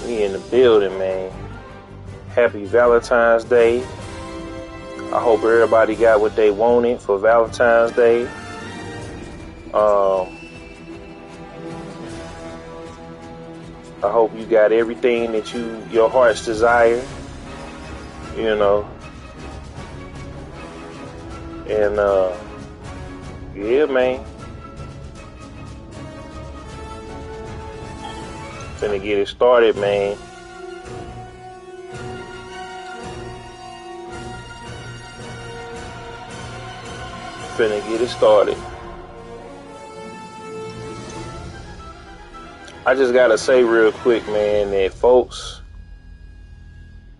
We in the building, man. Happy Valentine's Day. I hope everybody got what they wanted for Valentine's Day. I hope you got everything that your heart's desire. You know. And yeah, man. Finna get it started, man. Finna get it started. I just gotta say real quick, man, that folks,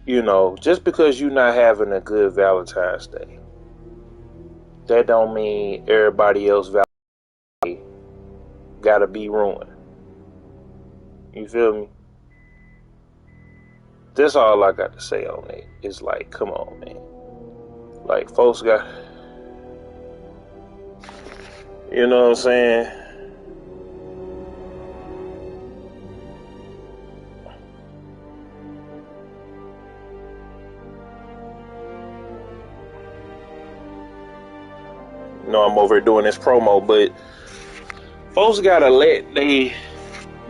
you know, just because you're not having a good Valentine's Day, that don't mean everybody else Valentine's Day gotta be ruined. You feel me? That's all I got to say on it. It's like, come on, man. Like, folks got, you know what I'm saying? You know, I'm over here doing this promo, but folks gotta let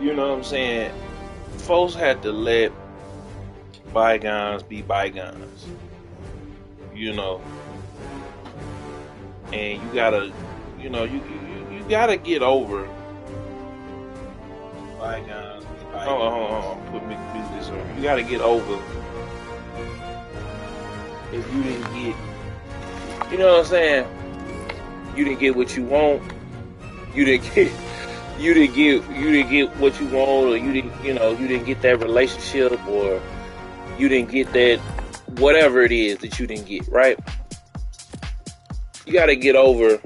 you know what I'm saying? Folks had to let bygones be bygones. You know. And you gotta, you know, you gotta get over bygones be bygones. Hold on. Put me do this over. You gotta get over if you didn't get, you know what I'm saying? You didn't get what you want. You didn't get what you want, or you didn't get that relationship, or you didn't get that whatever it is that you didn't get, right? You gotta get over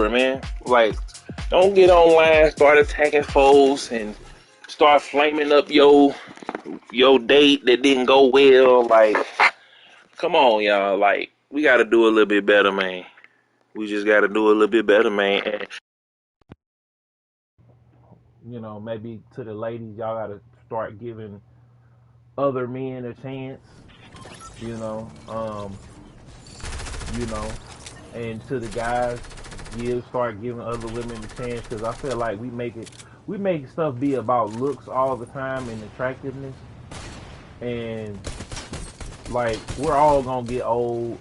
it, man. Like, don't get online, start attacking folks and start flaming up your date that didn't go well. Like, come on, y'all. Like, we gotta do a little bit better, man. We just gotta do a little bit better, man. And, you know, maybe to the ladies, y'all gotta start giving other men a chance. You know, and to the guys, start giving other women a chance, because I feel like we make stuff be about looks all the time and attractiveness, and like, we're all gonna get old.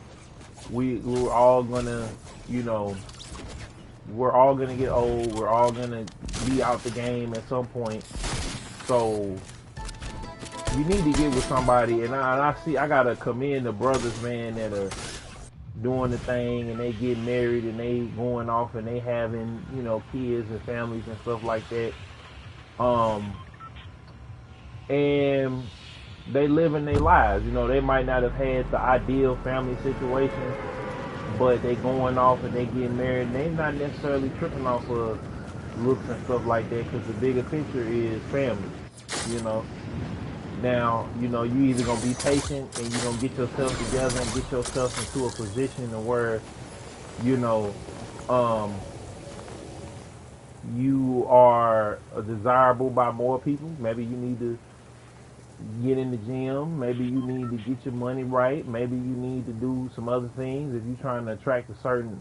We're all gonna, you know, we're all gonna get old. We're all gonna be out the game at some point. So you need to get with somebody, and I gotta commend the brothers, man, that are doing the thing, and they get married, and they going off, and they having, you know, kids and families and stuff like that. And they living their lives. You know, they might not have had the ideal family situation, but they going off and they getting married, and they not necessarily tripping off of looks and stuff like that, because the bigger picture is family, you know. Now, you know, you either gonna be patient and you're gonna get yourself together and get yourself into a position where, you know, you are desirable by more people. Maybe you need to get in the gym. Maybe you need to get your money right. Maybe you need to do some other things. If you're trying to attract a certain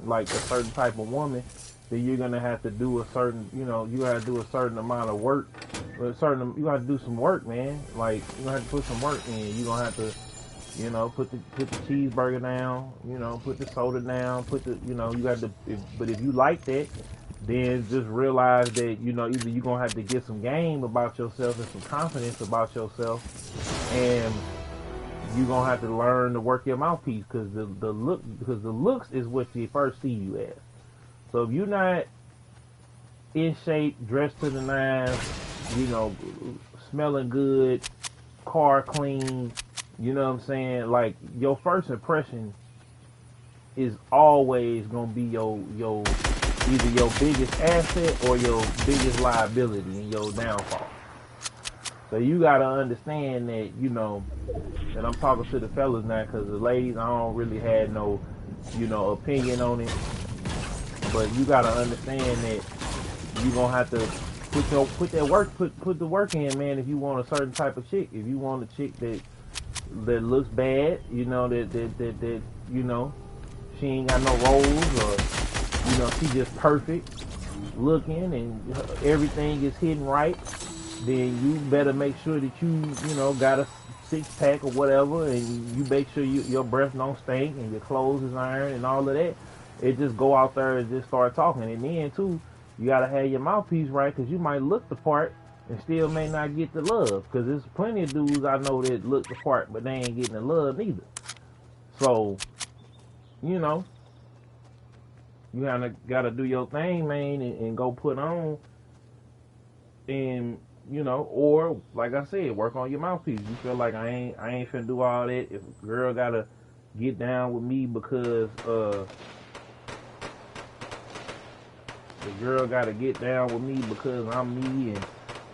type of woman, then you're gonna have to do a certain, you know, you gotta do a certain amount of work. You gotta do some work, man. Like, you gonna have to put some work in. You gonna have to, you know, put the cheeseburger down. You know, put the soda down. You know, you got to. But if you like that, then just realize that, you know, either you're gonna have to get some game about yourself and some confidence about yourself, and you're gonna have to learn to work your mouthpiece, because the looks is what they first see you as. So if you're not in shape, dressed to the nines, you know, smelling good, car clean, you know what I'm saying? Like, your first impression is always gonna be your either your biggest asset or your biggest liability and your downfall. So you gotta understand that, you know, and I'm talking to the fellas now, because the ladies, I don't really have no, you know, opinion on it. But you gotta understand that you're gonna have to put that work, put the work in, man. If you want a certain type of chick, if you want a chick that looks bad, you know, that you know, she ain't got no rolls, or you know, she just perfect looking and everything is hidden right, then you better make sure that you know, got a six-pack or whatever, and you make sure your breath don't stink and your clothes is ironed and all of that. It just go out there and just start talking. And then too, you gotta have your mouthpiece right, because you might look the part and still may not get the love, because there's plenty of dudes I know that look the part but they ain't getting the love neither. So you know, you gotta do your thing, man, and go put on, and you know, or like I said, work on your mouthpiece. You feel like I ain't finna do all that. If a girl gotta get down with me because the girl gotta get down with me because I'm me, and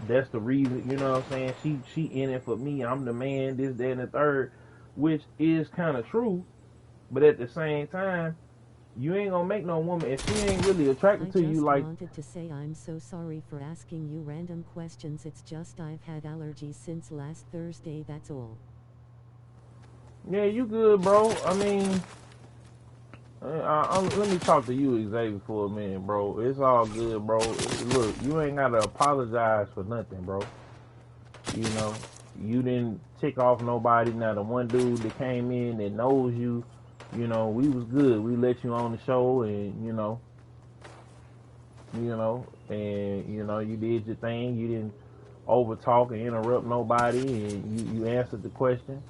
that's the reason, you know what I'm saying? She in it for me. I'm the man, this, that, and the third, which is kind of true, but at the same time, you ain't gonna make no woman if she ain't really attracted to you. Like, I wanted to say I'm so sorry for asking you random questions. It's just I've had allergies since last Thursday, that's all. Yeah, you good, bro. I mean, let me talk to you, Xavier, for a minute, bro. It's all good, bro. Look, you ain't gotta apologize for nothing, bro. You know, you didn't tick off nobody. Now, the one dude that came in that knows you, you know, we was good. We let you on the show, and you know, and you did your thing. You didn't over talk and interrupt nobody, and you answered the question.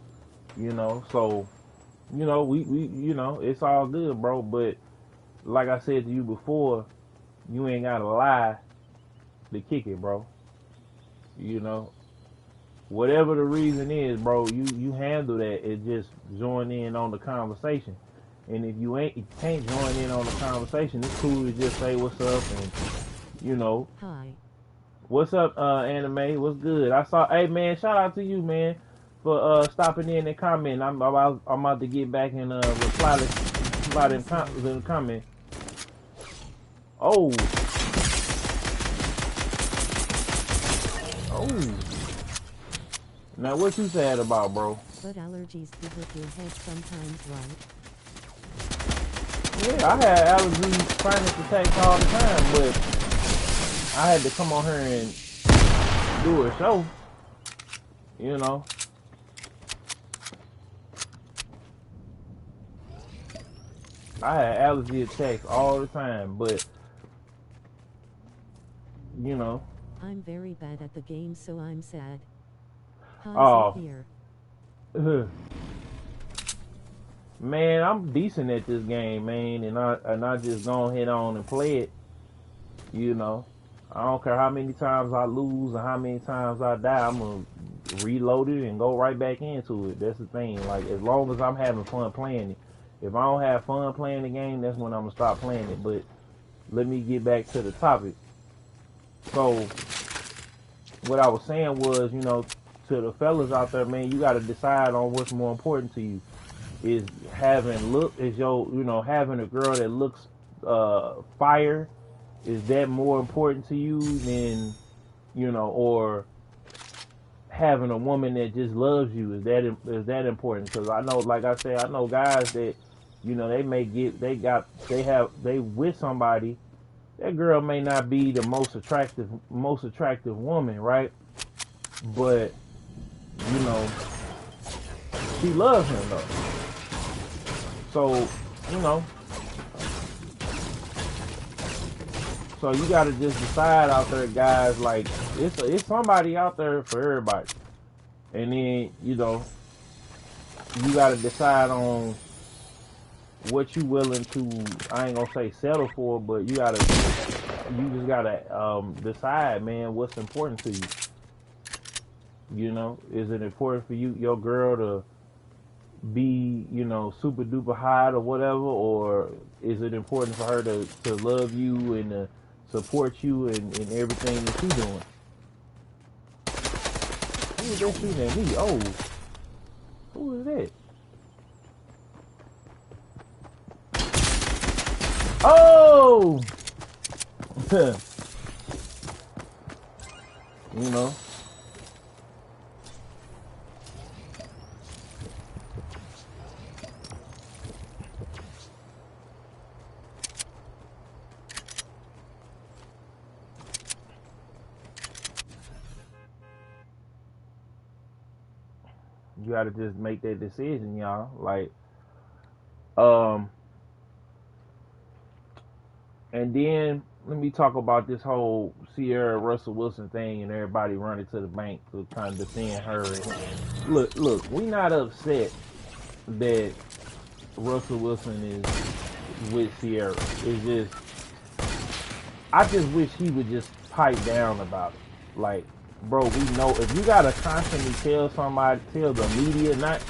You know, so you know, we you know, it's all good, bro. But like I said to you before, you ain't gotta lie to kick it, bro. You know, whatever the reason is, bro, you handle that. It just join in on the conversation. And if you can't join in on the conversation, it's cool to just say what's up, and you know, hi, what's up, anime, what's good. I saw, hey man, shout out to you, man, for stopping in and commenting. I'm about to get back and reply to the comment. Oh. Now what you sad about, bro? But allergies do hit your head sometimes, right? Yeah, I had allergies, sinus attacks all the time, but I had to come on here and do a show, you know. I had allergy attacks all the time, but you know. I'm very bad at the game, so I'm sad. Oh, here. Man, I'm decent at this game, man, and I just go ahead on and play it. You know, I don't care how many times I lose or how many times I die. I'm gonna reload it and go right back into it. That's the thing. Like, as long as I'm having fun playing it. If I don't have fun playing the game, that's when I'm gonna stop playing it. But let me get back to the topic. So, what I was saying was, you know, to the fellas out there, man, you got to decide on what's more important to you. Is having having a girl that looks fire, is that more important to you than, you know, or having a woman that just loves you? Is that important? Because I know, like I said, I know guys that, you know, they with somebody, that girl may not be the most attractive woman, right? But you know, she loves him though. So, you know, so you gotta just decide out there, guys. Like, it's somebody out there for everybody, and then, you know, you gotta decide on what you willing to, I ain't gonna say settle for, but you just gotta decide, man, what's important to you. You know, is it important for your girl to be, you know, super duper hot or whatever, or is it important for her to love you and to support you in everything that you're doing? Who is that shooting at me? Oh, who is that? Oh! You know, you got to just make that decision, y'all. Like, um, and then let me talk about this whole Sierra Russell Wilson thing and everybody running to the bank to kind of defend her. And look, we not upset that Russell Wilson is with Sierra. It's just, I just wish he would just pipe down about it. Like, bro, we know if you gotta constantly tell somebody, tell the media, not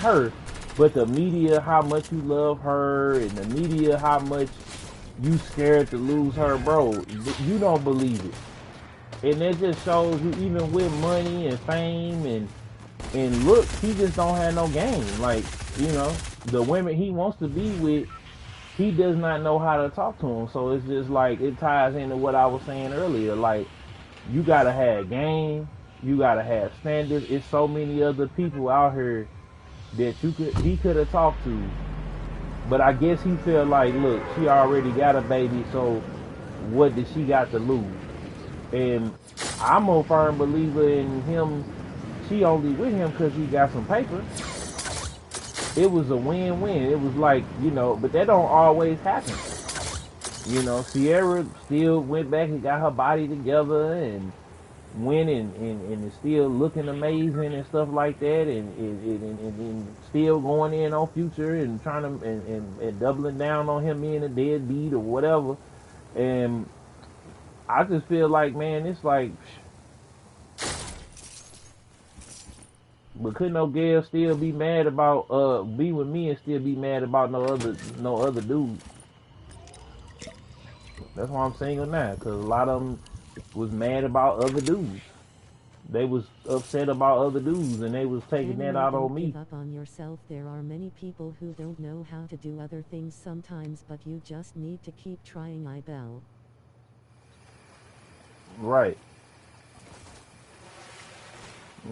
her, but the media how much you love her, and the media how much you scared to lose her, bro, you don't believe it. And that just shows you, even with money and fame and look, he just don't have no game. Like, you know, the women he wants to be with, he does not know how to talk to them. So it's just like, it ties into what I was saying earlier. Like, you gotta have game, you gotta have standards. It's so many other people out here that he could have talked to, but I guess he felt like, look, she already got a baby, so what did she got to lose? And I'm a firm believer in him. She only with him because he got some paper. It was a win-win. It was like, you know, but that don't always happen. You know, Sierra still went back and got her body together and went and is still looking amazing and stuff like that, and still going in on Future and trying to and doubling down on him being a deadbeat or whatever. And I just feel like, man, it's like, but couldn't no girl still be mad about be with me and still be mad about no other dude? That's why I'm single now, because a lot of them was mad about other dudes. They was upset about other dudes, and they was taking that out on me. Give up on yourself. There are many people who don't know how to do other things sometimes, but you just need to keep trying, Ibel. Right.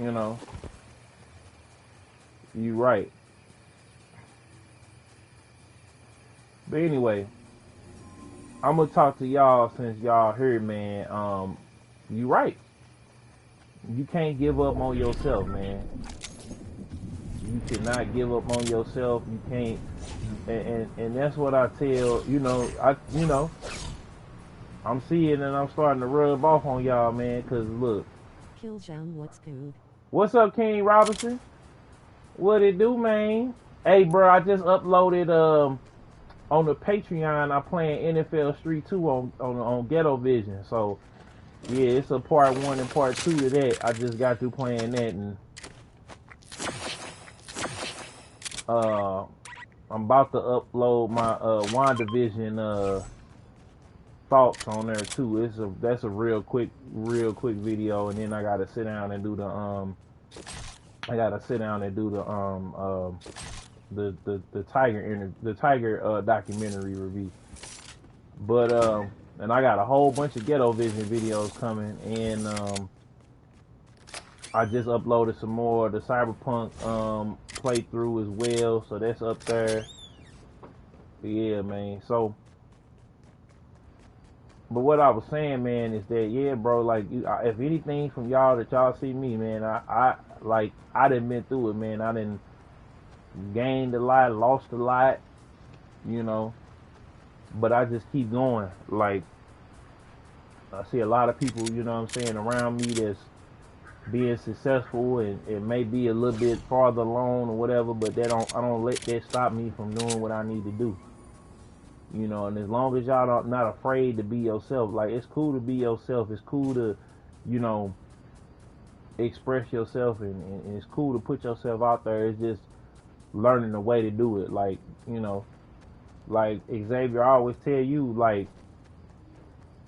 You know, you right. But anyway, I'm gonna talk to y'all since y'all here, man. You right. You can't give up on yourself, man. You cannot give up on yourself. You can't, and that's what I tell. I'm seeing and I'm starting to rub off on y'all, man. Cause look, Killjown, what's good? What's up, King Robinson? What it do, man? Hey, bro, I just uploaded on the Patreon. I playing NFL Street 2 on Ghetto Vision. So yeah, it's a part 1 and part 2 to that. I just got through playing that, and I'm about to upload my WandaVision thoughts on there too. That's a real quick video, and then I gotta sit down and do the Tiger documentary review. But and I got a whole bunch of Ghetto Vision videos coming, and I just uploaded some more of the Cyberpunk playthrough as well, so that's up there. Yeah, man. So, but what I was saying, man, is that, yeah, bro, like, if anything from y'all that y'all see me, man, I done been through it, man. I done gained a lot, lost a lot, you know, but I just keep going. Like, I see a lot of people, you know what I'm saying, around me that's being successful, and it may be a little bit farther along or whatever, but I don't let that stop me from doing what I need to do. You know, and as long as y'all not afraid to be yourself, like, it's cool to be yourself. It's cool to, you know, express yourself, and it's cool to put yourself out there. It's just learning the way to do it. Like, you know, like Xavier, I always tell you, like,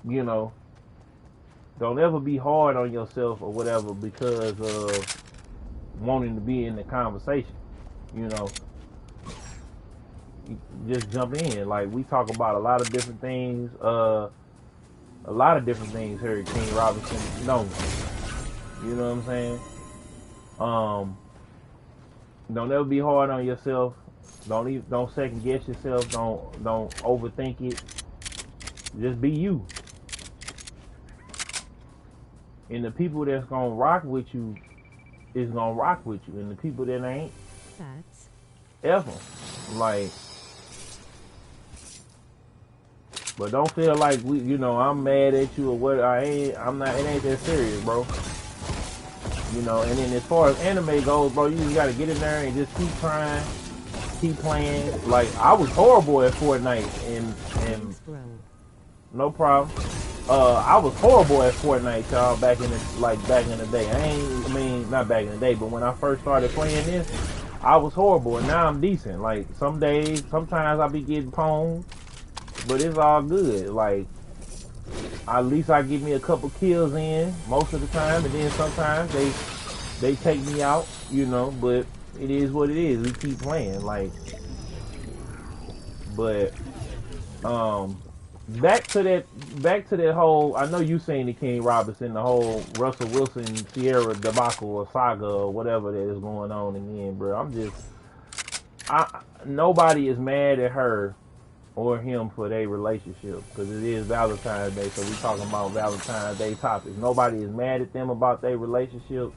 you know, don't ever be hard on yourself or whatever because of wanting to be in the conversation. You know, just jump in. Like, we talk about a lot of different things here at King Robinson. No, You know what I'm saying? Don't ever be hard on yourself. Don't second guess yourself. Don't overthink it. Just be you. And the people that's gonna rock with you is gonna rock with you, and the people that ain't, Facts. F them. Like, but don't feel like I'm mad at you or what. I'm not. It ain't that serious, bro. And then as far as anime goes, bro, you just gotta get in there and just keep trying, keep playing. Like, I was horrible at Fortnite, and Thanks, bro. no problem. I was horrible at Fortnite, y'all, back in the day. I mean, not back in the day, but when I first started playing this, I was horrible, and now I'm decent. Like, sometimes I be getting pwned, but it's all good. Like, at least I get me a couple kills in most of the time, and then sometimes they take me out, but it is what it is. We keep playing, like, but, back to that whole, I know you seen the King Robinson, the whole Russell Wilson Sierra debacle or saga or whatever that is going on again, bro. Nobody is mad at her or him for their relationship, because it is Valentine's Day, so we talking about Valentine's Day topics. Nobody is mad at them about their relationship.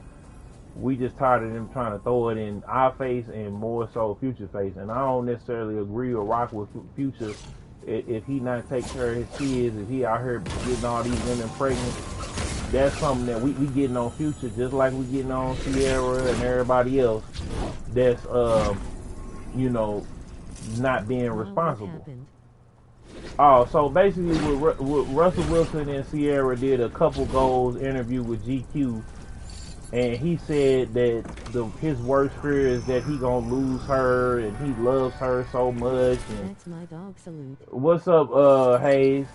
We just tired of them trying to throw it in our face and more so Future face. And I don't necessarily agree or rock with Future if he not take care of his kids, if he out here getting all these women pregnant. That's something that we getting on Future, just like we getting on Sierra and everybody else that's not being responsible. Oh, so basically with Russell Wilson and Sierra did a couple goals interview with GQ, and he said that his worst fear is that he gonna lose her, and he loves her so much. And that's my dog salute. What's up, Hayes?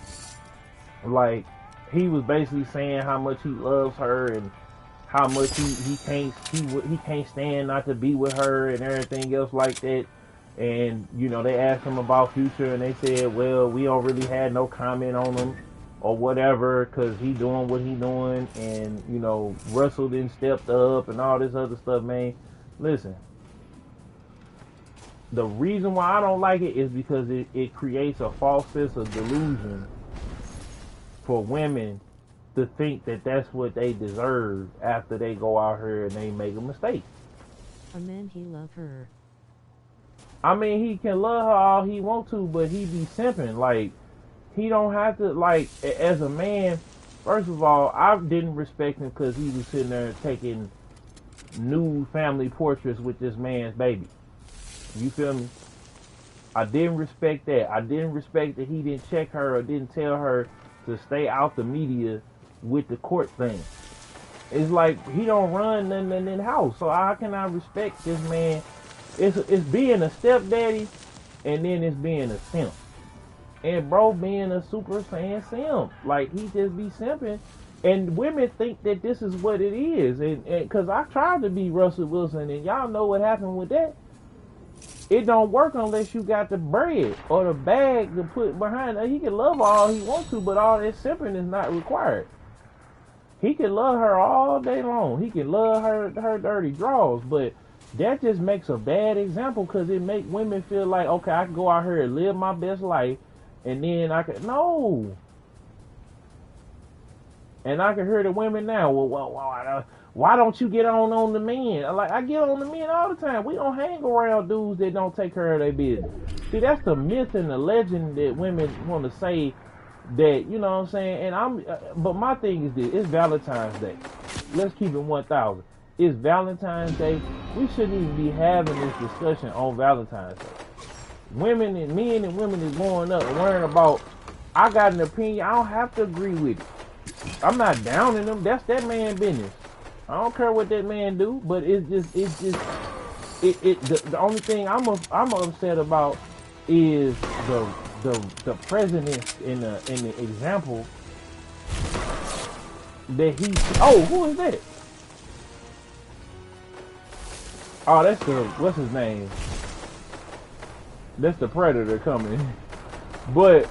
Like, he was basically saying how much he loves her and how much he can't stand not to be with her and everything else like that. And they asked him about Future, and they said, well, we don't really have no comment on him or whatever, because he doing what he doing, and Russell didn't stepped up and all this other stuff. Man, listen, the reason why I don't like it is because it creates a false sense of delusion for women to think that that's what they deserve after they go out here and they make a mistake. A man, he love her. I mean, he can love her all he want to, but he be simping. Like, he don't have to, like, as a man, first of all, I didn't respect him because he was sitting there taking nude family portraits with this man's baby. You feel me? I didn't respect that. I didn't respect that he didn't check her or didn't tell her to stay out the media with the court thing. It's like, he don't run nothing in the house. So how can I respect this man? It's being a stepdaddy, and then it's being a simp. And bro being a super saiyan simp. Like, he just be simping. And women think that this is what it is. And because I tried to be Russell Wilson, and y'all know what happened with that. It don't work unless you got the bread or the bag to put behind it. He can love her all he wants to, but all that simping is not required. He can love her all day long. He can love her dirty draws, but that just makes a bad example, because it make women feel like, okay, I can go out here and live my best life, and then no. And I can hear the women now, well, why don't you get on the men? Like, I get on the men all the time. We don't hang around dudes that don't take care of their business. See, that's the myth and the legend that women want to say that, you know what I'm saying? But my thing is this, it's Valentine's Day. Let's keep it 1,000. It's Valentine's Day. We shouldn't even be having this discussion on Valentine's Day. Men and women is growing up and worrying about, I got an opinion, I don't have to agree with it. I'm not downing them. That's that man's business. I don't care what that man do, but the only thing I'm upset about is the president in the example that he. Oh, who is that? Oh, that's what's his name? That's the Predator coming. But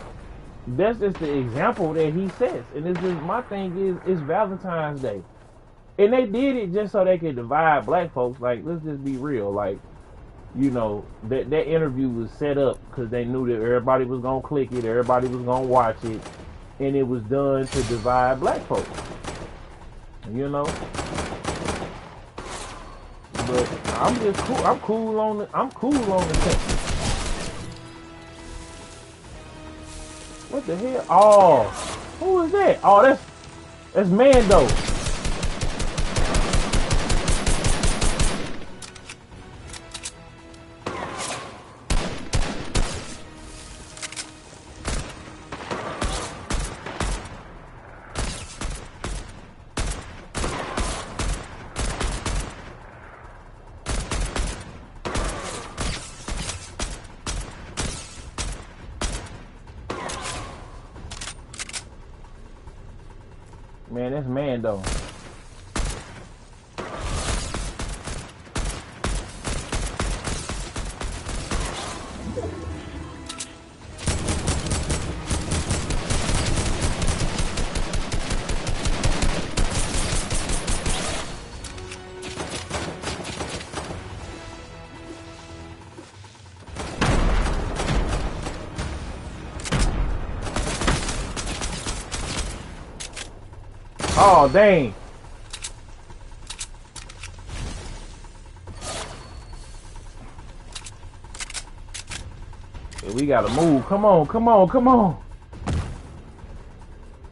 that's just the example that he sets. And it's just, my thing is, it's Valentine's Day. And they did it just so they could divide black folks. Like, let's just be real. Like, you know, that interview was set up because they knew that everybody was gonna click it, everybody was gonna watch it, and it was done to divide black folks. You know. But I'm just cool. I'm cool on the text. What the hell? Oh, who is that? Oh, that's Mando. Man, that's Mando. Oh, dang. Yeah, we gotta move. Come on, come on, come on.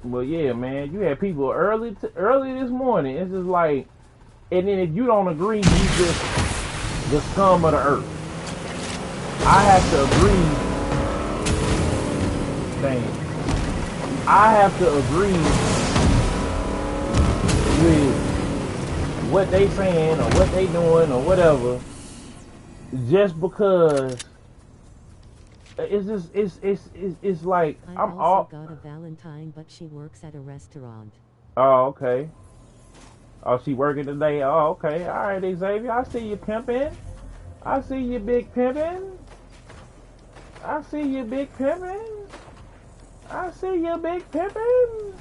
Well, yeah, man. You had people early this morning. It's just like, and then if you don't agree, you just the scum of the earth. I have to agree. Dang. I have to agree with what they saying or what they doing or whatever, just because it's just it's like I'm also got a Valentine, but she works at a restaurant. Oh, okay. Oh, she working today. Oh, okay. All right, Xavier. I see you pimping. I see you big pimping. I see you big pimping. I see you big pimping.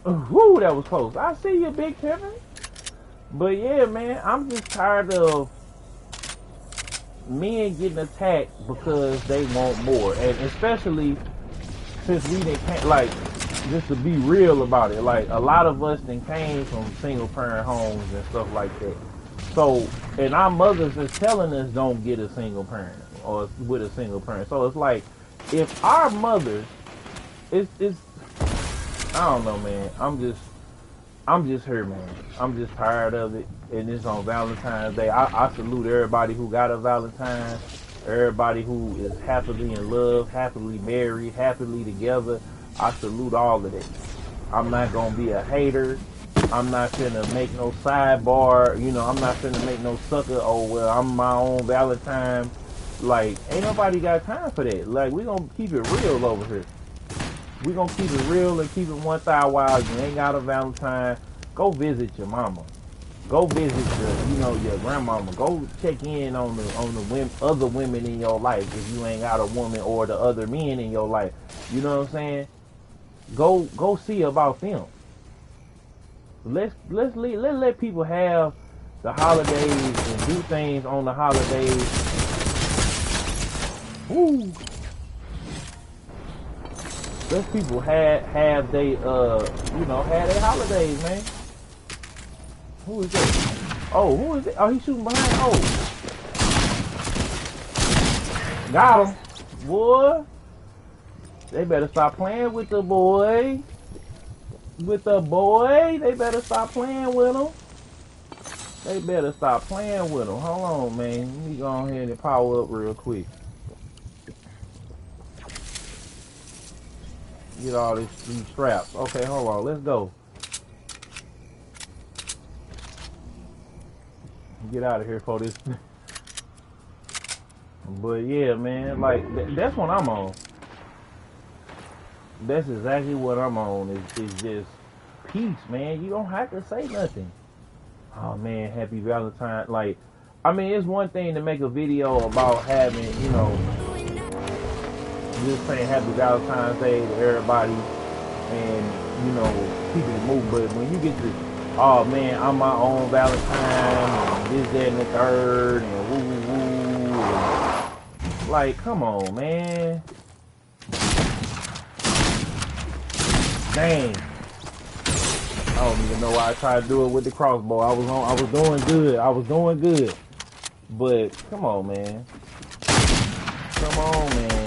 Whoo, that was close. I see you big pimping. But yeah, man, I'm just tired of men getting attacked because they want more, and especially since we didn't, like, just to be real about it, like a lot of us then came from single parent homes and stuff like that. So, and our mothers is telling us don't get a single parent or with a single parent. So it's like, if our mothers, it's I don't know, man. I'm just here, man. I'm just tired of it. And it's on Valentine's Day. I salute everybody who got a Valentine. Everybody who is happily in love, happily married, happily together. I salute all of that. I'm not going to be a hater. I'm not finna make no sidebar. You know, I'm not finna make no sucker. Oh, well, I'm my own Valentine. Like, ain't nobody got time for that. Like, we going to keep it real over here. We gonna keep it real and keep it 1,000 you ain't got a Valentine. Go visit your mama. Go visit your grandmama. Go check in on the other women in your life if you ain't got a woman, or the other men in your life. You know what I'm saying? Go see about them. Let's let people have the holidays and do things on the holidays. Woo. Let people have they have their holidays, man. Who is that? Oh, who is it? Oh, he's shooting behind. Oh, got him, boy. They better stop playing with the boy. They better stop playing with him. Hold on, man. Let me go ahead and power up real quick. Get all these straps. Okay, hold on. Let's go. Get out of here for this. But yeah, man, like that's what I'm on. That's exactly what I'm on. Is just peace, man. You don't have to say nothing. Oh man, happy Valentine. Like, I mean, it's one thing to make a video about having, just saying happy Valentine's Day to everybody and, keeping it moving. But when you get to oh man, I'm my own Valentine and this, that, and the third and woo woo woo. And like, come on, man. Dang. I don't even know why I tried to do it with the crossbow. I was doing good. I was doing good. But come on, man. Come on, man.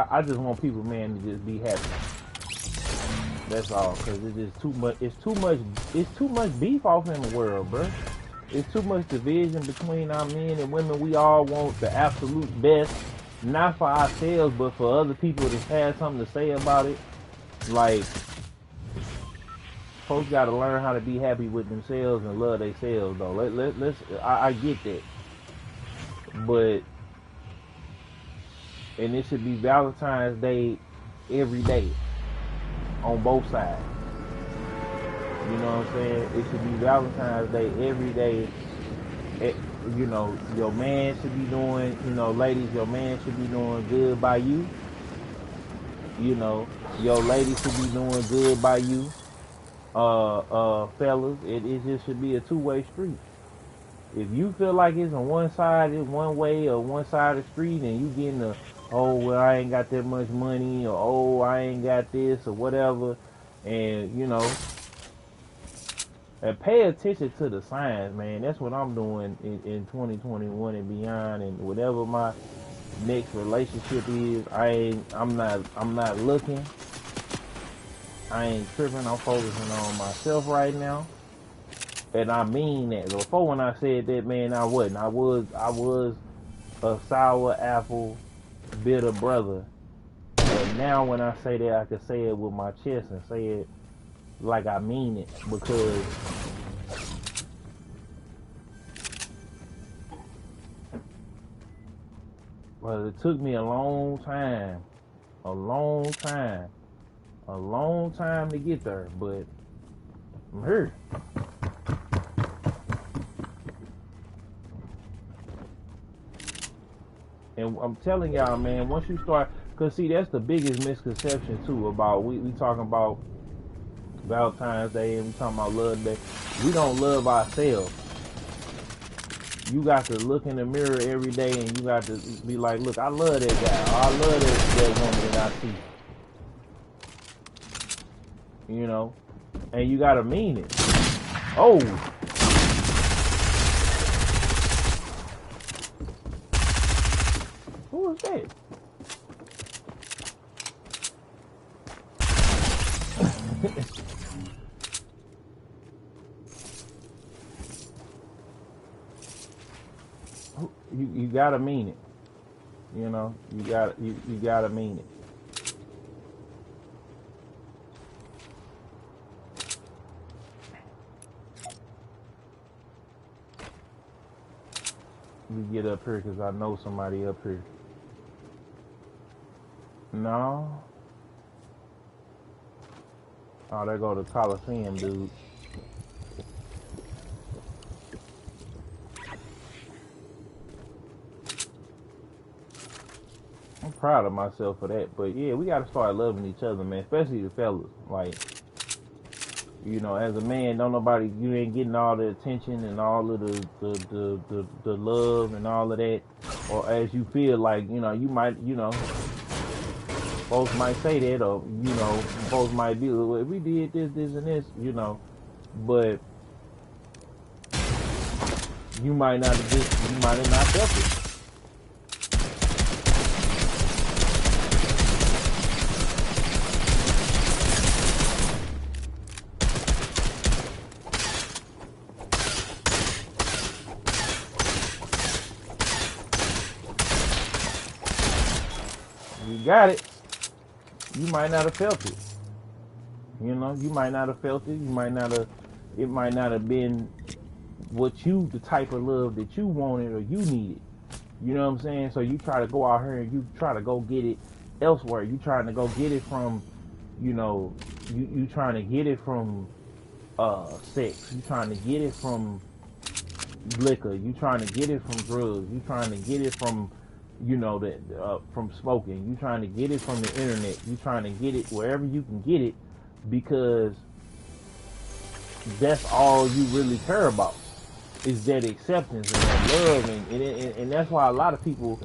I just want people, man, to just be happy. That's all, cause it's just too much. It's too much. It's too much beef off in the world, bro. It's too much division between our men and women. We all want the absolute best, not for ourselves, but for other people to have something to say about it. Like, folks got to learn how to be happy with themselves and love themselves, though. Let's. I get that, but. And it should be Valentine's Day every day on both sides. You know what I'm saying? It should be Valentine's Day every day. You know, your man should be doing, you know, ladies, your man should be doing good by you. You know, your lady should be doing good by you. Fellas, it just should be a two-way street. If you feel like it's on one side, it's one way, or one side of the street, and you getting the, oh, well, I ain't got that much money, or oh, I ain't got this, or whatever, and, you know, and pay attention to the signs, man. That's what I'm doing in 2021 and beyond, and whatever my next relationship is, I'm not looking. I ain't tripping. I'm focusing on myself right now. And I mean that. Before when I said that, man, I wasn't. I was a sour apple, bitter brother. But now when I say that, I can say it with my chest and say it like I mean it. Because well, it took me a long time to get there. But I'm here. And I'm telling y'all, man, once you start, cause see, that's the biggest misconception too about we talking about Valentine's Day and we talking about love day. We don't love ourselves. You got to look in the mirror every day and you got to be like, look, I love that guy. Or I love that woman that I see. You know, and you gotta mean it. Oh. Who is that? You gotta mean it. You know, you gotta mean it. We get up here because I know somebody up here. No. Oh, there go the Coliseum, dude. I'm proud of myself for that. But yeah, we gotta start loving each other, man. Especially the fellas. Like, you know, as a man, you ain't getting all the attention and all of the love and all of that. Or as you feel like, you know, you might, you know, folks might say that, or, you know, folks might be, well, we did this, and this, you know, but you might not have felt it. got it, you might not have felt it. You know, you might not have felt it. You might not have. It might not have been the type of love that you wanted or you needed. You know what I'm saying? So you try to go out here and you try to go get it elsewhere. You trying to go get it from, you know, you trying to get it from sex. You trying to get it from liquor. You trying to get it from drugs. You trying to get it from, you know, from smoking. You trying to get it from the internet. You trying to get it wherever you can get it, because that's all you really care about, is that acceptance and that love, and that's why a lot of people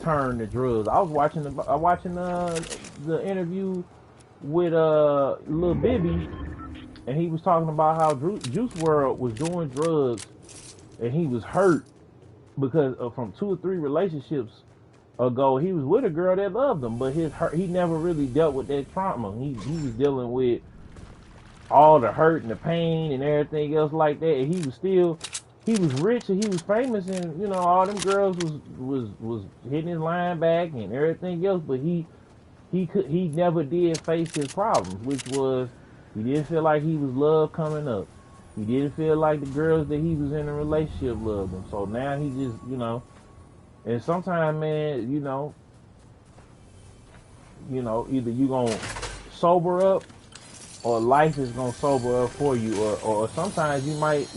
turn to drugs. I was watching the interview with Lil Bibby, and he was talking about how Juice WRLD was doing drugs, and he was hurt because from 2 or 3 relationships ago, he was with a girl that loved him, but he never really dealt with that trauma. He was dealing with all the hurt and the pain and everything else like that, and he was rich and he was famous, and you know, all them girls was hitting his line back and everything else, but he never did face his problems, which was he didn't feel like he was loved coming up. He didn't feel like the girls that he was in a relationship loved him. So now he just, you know, and sometimes, man, you know, either you gonna sober up or life is gonna sober up for you, or sometimes you might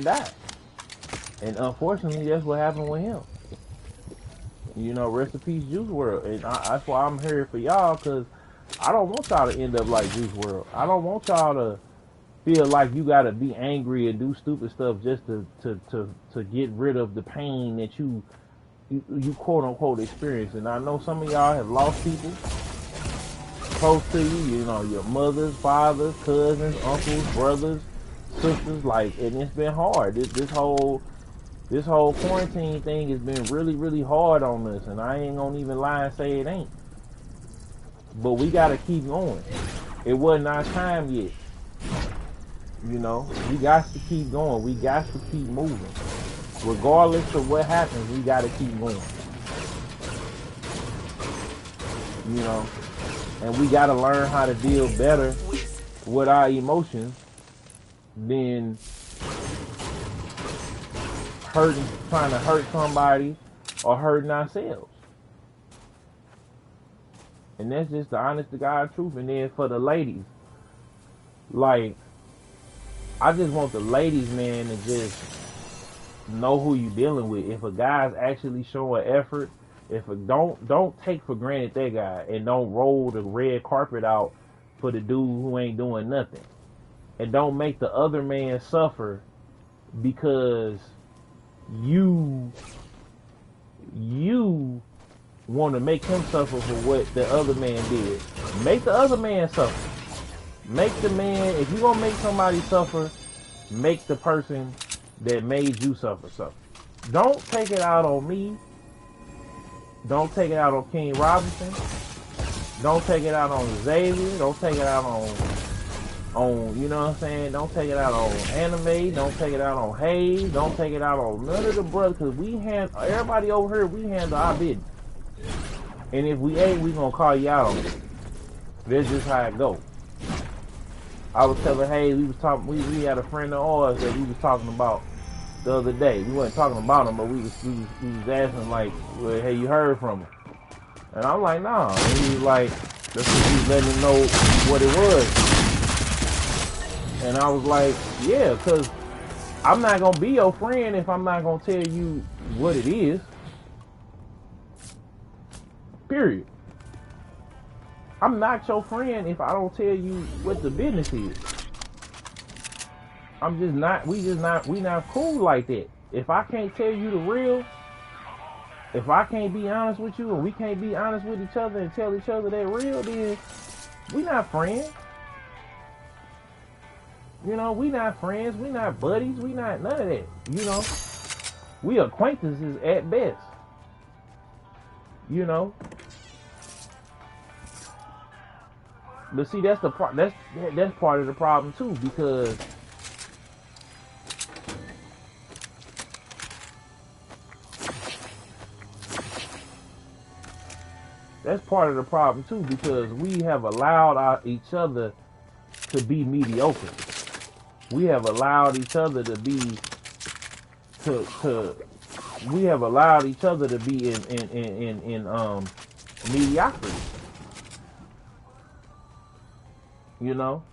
die. And unfortunately, that's what happened with him. You know, rest in peace, Juice WRLD. And that's why I'm here for y'all, because I don't want y'all to end up like Juice WRLD. I don't want y'all to feel like you gotta be angry and do stupid stuff just to get rid of the pain that you quote unquote experience. And I know some of y'all have lost people close to you, you know, your mothers, fathers, cousins, uncles, brothers, sisters, like, and it's been hard. This whole quarantine thing has been really, really hard on us, and I ain't gonna even lie and say it ain't. But we gotta keep going. It wasn't our time yet. You know, we got to keep going. We got to keep moving. Regardless of what happens, we gotta keep going. You know, and we gotta learn how to deal better with our emotions than trying to hurt somebody or hurting ourselves. And that's just the honest to God truth. And then for the ladies, like, I just want the ladies, man, to just know who you dealing with. If a guy's actually showing effort, don't take for granted that guy, and don't roll the red carpet out for the dude who ain't doing nothing. And don't make the other man suffer because you want to make him suffer for what the other man did. Make the other man suffer. Make the man, if you're gonna make somebody suffer, make the person that made you suffer. Don't take it out on me. Don't take it out on King Robinson. Don't take it out on Xavier. Don't take it out on, you know what I'm saying? Don't take it out on Anime. Don't take it out on Hayes. Don't take it out on none of the brothers, because everybody over here, we handle our business. And if we ain't, we gonna call you out on it. That's just how it go. I was telling Hayes, we had a friend of ours that we was talking about the other day. We wasn't talking about him, but we was asking, like, well, hey, you heard from him? And I'm like, nah. And he was like, that's what he was letting him know what it was. And I was like, yeah, because I'm not going to be your friend if I'm not going to tell you what it is. Period. I'm not your friend if I don't tell you what the business is. We not cool like that. If I can't tell you the real, if I can't be honest with you and we can't be honest with each other and tell each other that real, then we not friends. You know, we not friends, we not buddies, we not none of that. You know, we acquaintances at best. You know. But see, that's part of the problem too, because that's part of the problem too, because we have allowed each other to be mediocre. We have allowed each other to be to we have allowed each other to be in mediocrity. You know,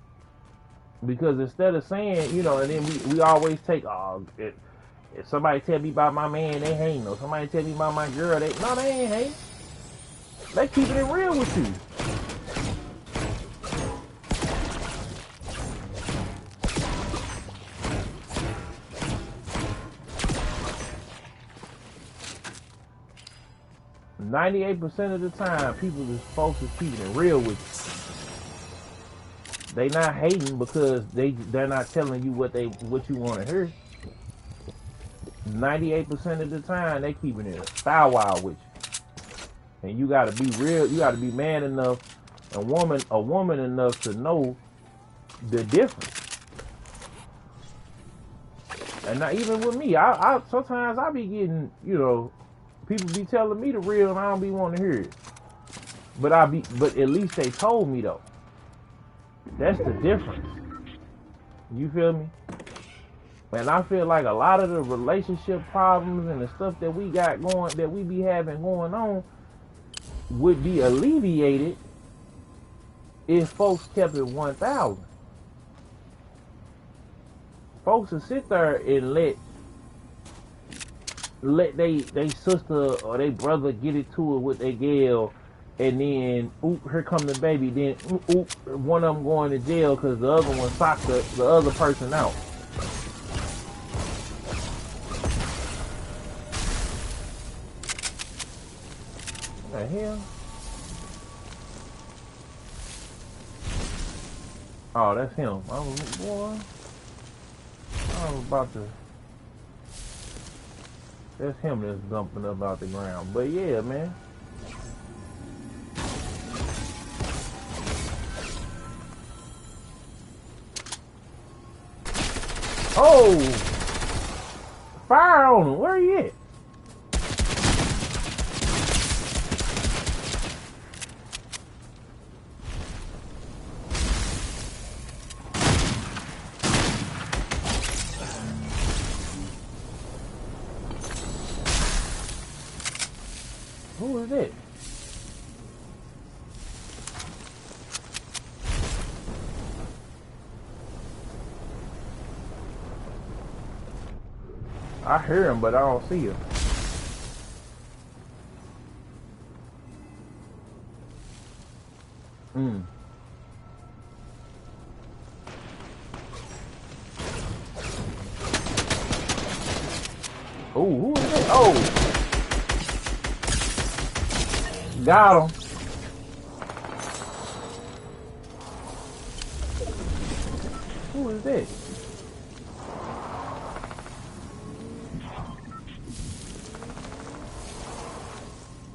because instead of saying, you know, and then we always take, oh, if somebody tell me about my man, they hating. Or somebody tell me about my girl, they ain't hating. They keeping it real with you. 98% of the time, folks is keeping it real with you. They not hating because they're not telling you what you want to hear. 98% of the time, they keeping it foul wild with you. And you gotta be real. You gotta be man enough, a woman enough to know the difference. And not even with me, I sometimes I be getting, you know, people be telling me the real, and I don't be wanting to hear it. But at least they told me though. That's the difference. You feel me? And I feel like a lot of the relationship problems and the stuff that we got going, that we be having going on, would be alleviated if folks kept it 1,000. Folks would sit there and let they sister or they brother get it to it with their gal, and then oop, here come the baby. Then oop, one of them going to jail because the other one socked the other person out. What the hell? Oh, that's him. I was about to. That's him that's dumping up out the ground. But yeah, man. Oh! Fire on him. Where he at? Who is it? I hear him, but I don't see him. Oh, who is that? Oh! Got him. Who is that?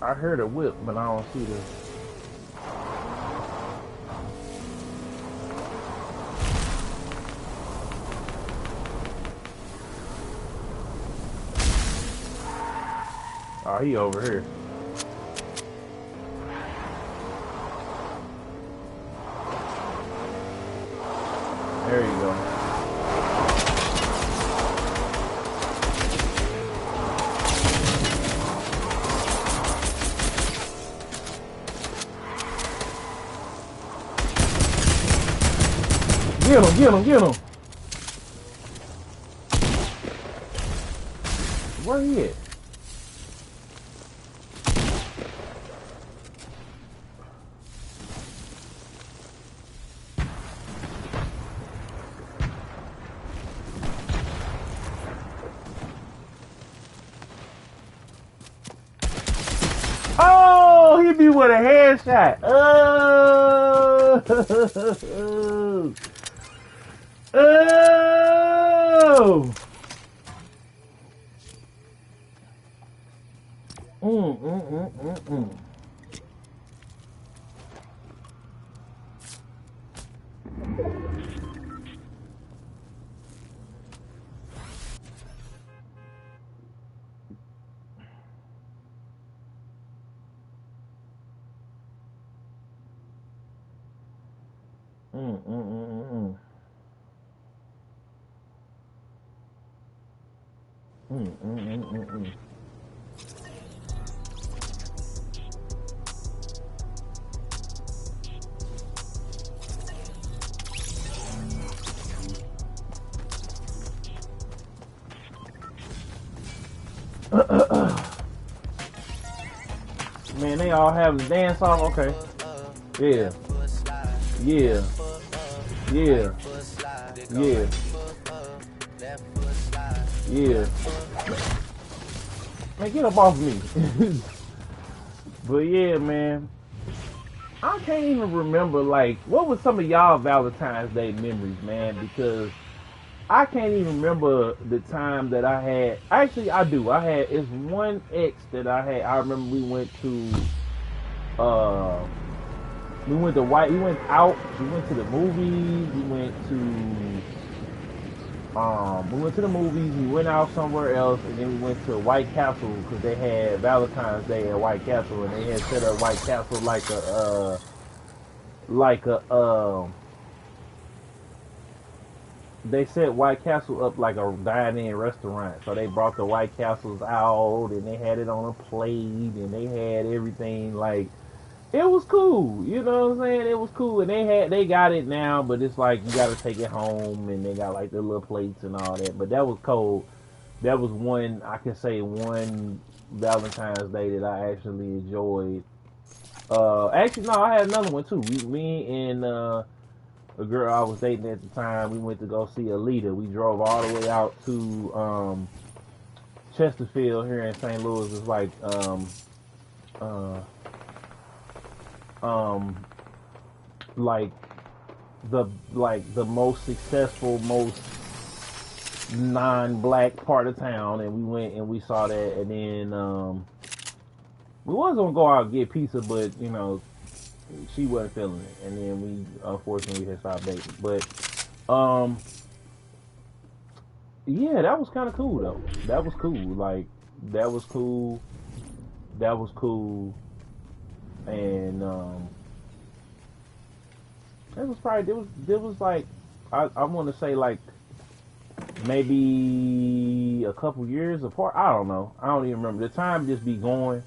I heard a whip, but I don't see the. Oh, he over here. There you go. Get him, get him, get him. Where he at? Oh, he be with a headshot. Oh. Oh. Mm, mm, mm, mm, mm, mm, mm, mm, mm. Man, they all have the dance off. Okay. Yeah. Yeah. Yeah. Yeah. Yeah. Man, get up off me. But yeah, man. I can't even remember, like, what was some of y'all Valentine's Day memories, man? Because I can't even remember the time that I had. Actually, I do. It's one ex that I had. I remember uh, we went out, we went to the movies, we went to the movies, we went out somewhere else, and then we went to White Castle because they had Valentine's Day at White Castle, and they had set up White Castle like a they set White Castle up like a dine-in restaurant. So they brought the White Castles out and they had it on a plate and they had everything like it was cool. You know what I'm saying? It was cool. And they got it now, but it's like you gotta take it home and they got like the little plates and all that. But that was cold. That was one I can say one Valentine's Day that I actually enjoyed. Actually no, I had another one too. Me and a girl I was dating at the time, we went to go see Alita. We drove all the way out to Chesterfield here in St. Louis. It's uh, um, like the most successful, most non-black part of town, and we went and we saw that, and then we was gonna go out and get pizza, but you know she wasn't feeling it, and then we unfortunately had stopped dating. But um, yeah, that was kind of cool though. That was cool. Like that was cool. That was cool, and it was probably there was like I want to say like maybe a couple years apart. I don't know. I don't even remember. The time just be going,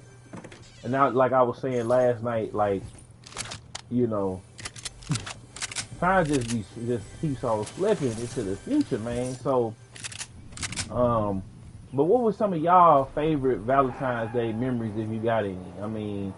and now like I was saying last night, like you know time just keeps on slipping into the future, man. So, but what was some of y'all favorite Valentine's Day memories if you got any? I mean,